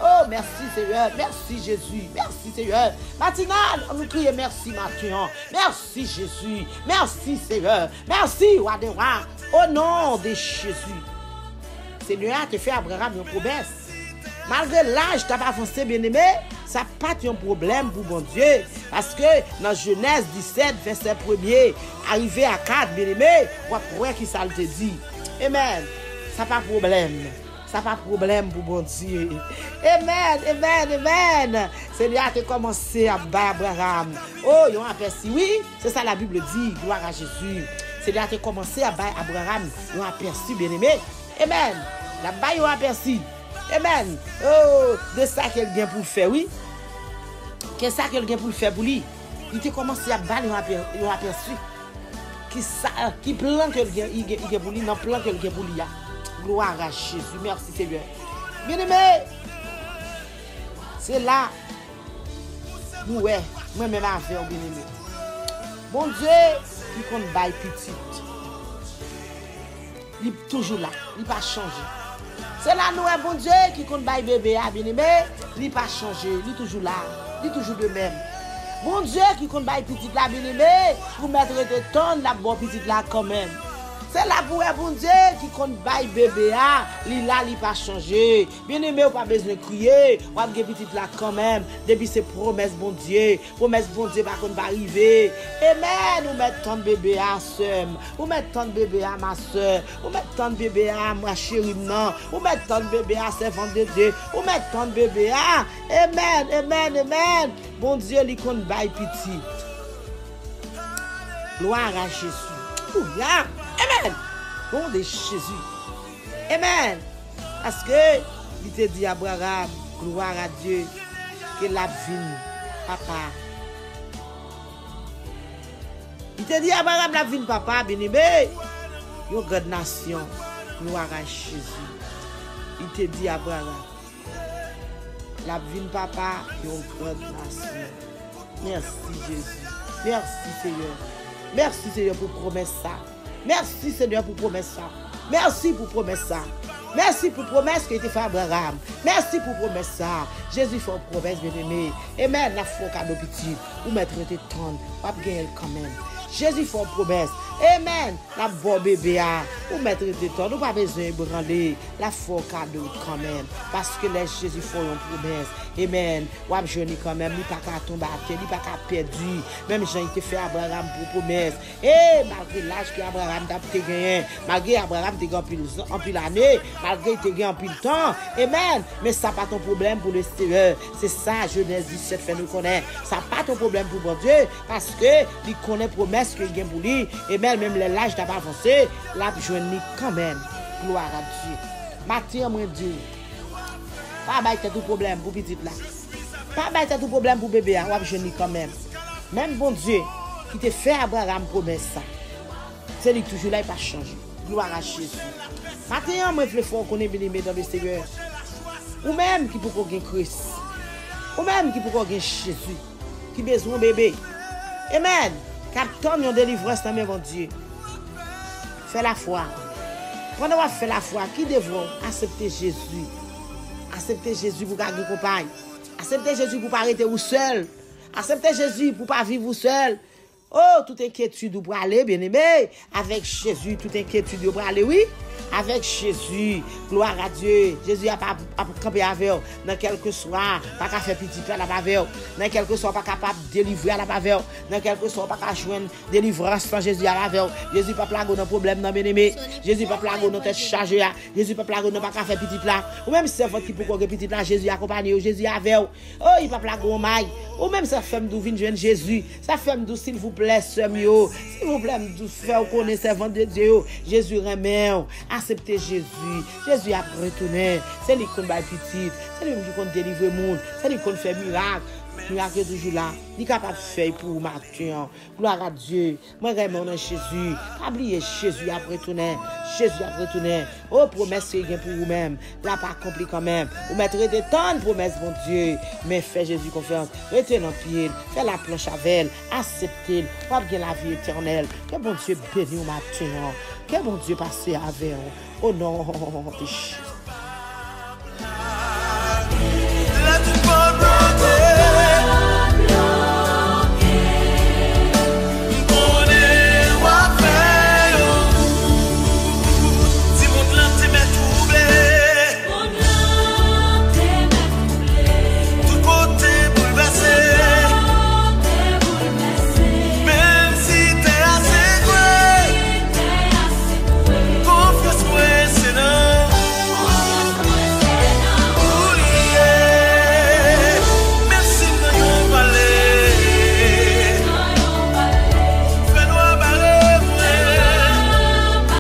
Oh, merci Seigneur. Merci Jésus. Merci Seigneur. Matinal, on nous crie merci maintenant. Merci Jésus. Merci Seigneur. Merci, roi des rois. Au nom de Jésus. Seigneur, te fait Abraham une promesse. Malgré l'âge, tu n'as pas avancé, bien-aimé, ça n'a pas de problème pour mon Dieu. Parce que dans Genèse 17, verset 1er, arrivé à 4, bien-aimé, on va qui ça te dit. Amen. Ça n'a pas de problème. Ça n'a pas de problème pour mon Dieu. Amen, amen, amen. Seigneur, tu as commencé à battre Abraham. Oh, ils ont aperçu. Oui, c'est ça la Bible dit. Gloire à Jésus. Seigneur, tu as commencé à battre Abraham. Ils ont aperçu, bien-aimé. Amen. La bas, ils ont aperçu. Amen. Oh, de ça qu'elle vient pour faire, oui. Qu'est-ce que quelqu'un pour le faire pour lui? Il te commencé à battre, il a aperçu. Qui plan que il pour lui, non plan que pour lui. Gloire à Jésus. Merci Seigneur. Bien-aimé, c'est là. Nous, moi-même affaire, bien-aimé. Bon Dieu, il compte bail petit. Il est toujours là, il n'a pas changé. C'est là, nous, bon Dieu, qui compte bail bébé, bien-aimé, il n'a pas changé, il est toujours là, il est toujours de même. Bon Dieu, qui compte bail petit là, bien-aimé, vous mettrez de tonnes là, bon petit là, quand même. C'est là pour bon Dieu qui compte bail bébé li là li pas changé. Bien aimé ou pas besoin de crier, ou a petit là quand même. Depuis ces promesses bon Dieu pas qu'on va arriver. Amen, ou mettre tant bébé à sœur, ou mettre tant bébé à ma sœur, ou mettre tant bébé à ma chérie non, ou mettre tant bébé à servante de Dieu, ou mettre tant bébé à amen, amen, amen. Bon Dieu li compte bail petit. Gloire à Jésus. Ouh, là. Amen. Bon de Jésus. Amen. Parce que il te dit à Abraham, gloire à Dieu, que la vie, papa. Il te dit à Abraham, la vie, papa, bien-aimé. Une grande nation, gloire à Jésus. Il te dit à Abraham, la vie, papa, une grande nation. Merci Jésus. Merci Seigneur. Merci Seigneur pour promesse ça. Merci Seigneur pour promesse ça. Merci pour promesse ça. Merci pour promesse qui a été faite à Abraham. Merci pour promesse ça. Jésus fait une promesse, bien-aimé. Amen. La foi cadeau petit. Ou mettre tes tendre. Pas gagner quand même. Jésus fait une promesse. Amen. La bonne bébé ou mettre tes tendre. Ou pas besoin de branler. La foi cadeau quand même. Parce que les Jésus fait une promesse. Amen. Ou a jeune quand même. Il pas qu'à tomber à terre. Il pas qu'à perdu. Même Jean il fait Abraham pour promesse. Et malgré l'âge que Abraham t'a gagné. Malgré Abraham t'a gagné en pile année. Malgré t'a gagné en pile temps. Amen. Mais ça pas ton problème pour le Seigneur. C'est ça, Genèse 17 fait nous connaître. Ça pas ton problème pour bon Dieu. Parce que il connaît promesse que il gagne pour lui. Amen. Même l'âge t'a pas avancé. L'a jeune quand même. Gloire à Dieu. Matin, mon Dieu. Pas bailler tout problème pour petit là. Pas bailler tout problème pour bébé, ou jeune quand même. Même bon Dieu qui te fait Abraham promesse ça. C'est lui toujours là, il pas changé. Gloire à Jésus. Maintenant, moi je veux faire qu'on est bien aimé dans le Seigneur. Ou même qui peut gagner Christ. Ou même qui peut gagner Jésus. Qui besoin bébé. Amen. Captain yon délivrance dans mon Dieu. Fais la foi. Pendant qu'on fait la foi, qui devront accepter Jésus? Accepter Jésus pour gagner compagne. Accepter Jésus pour pas arrêter vous seul. Accepter Jésus pour pas vivre vous seul. Oh, toute inquiétude pour aller, bien aimé. Avec Jésus, toute inquiétude pour aller, oui. Avec Jésus, gloire à Dieu. Jésus a pas campé avec vous. Dans quelque soit, pas qu'à faire petit peu la avec vous. Dans quelque soit, pas capable de délivrer la avec vous. Dans quelque soit, pas qu'à joindre délivrance sans Jésus avec vous. Jésus pas plago dans problème dans bien-aimé. Jésus pas plago dans tête chargée. Jésus pas plago dans pas qu'à faire petit plat. Ou même si c'est votre qui pour qu'on petit plat, Jésus accompagne Jésus avec vous. Oh, il pas plago maille. Ou même ça femme d'où vient jeune Jésus. Ça femme d'où s'il vous plaît, s'il vous plaît, d'où faire connaître servant de Dieu. Jésus remet. Accepter Jésus. Jésus a retourné. C'est lui qui compte petit. C'est lui qui compte délivrer le monde. C'est lui qui compte faire miracle. Miracle est toujours là. Il est capable de faire pour matin. Gloire à Dieu. Moi, je remercie Jésus. Oubliez Jésus a retourné. Jésus a retourné. Oh, promesse qu'il y a pour vous-même. Là, pas accompli quand même. Vous mettrez des tonnes de promesses, mon Dieu. Mais faites Jésus confiance. Retenez en pied. Faites la planche avec elle. Acceptez-le. Pas bien la vie éternelle. Que bon Dieu bénisse au matin. Que bon Dieu passe avec vous. Au nom de Jésus.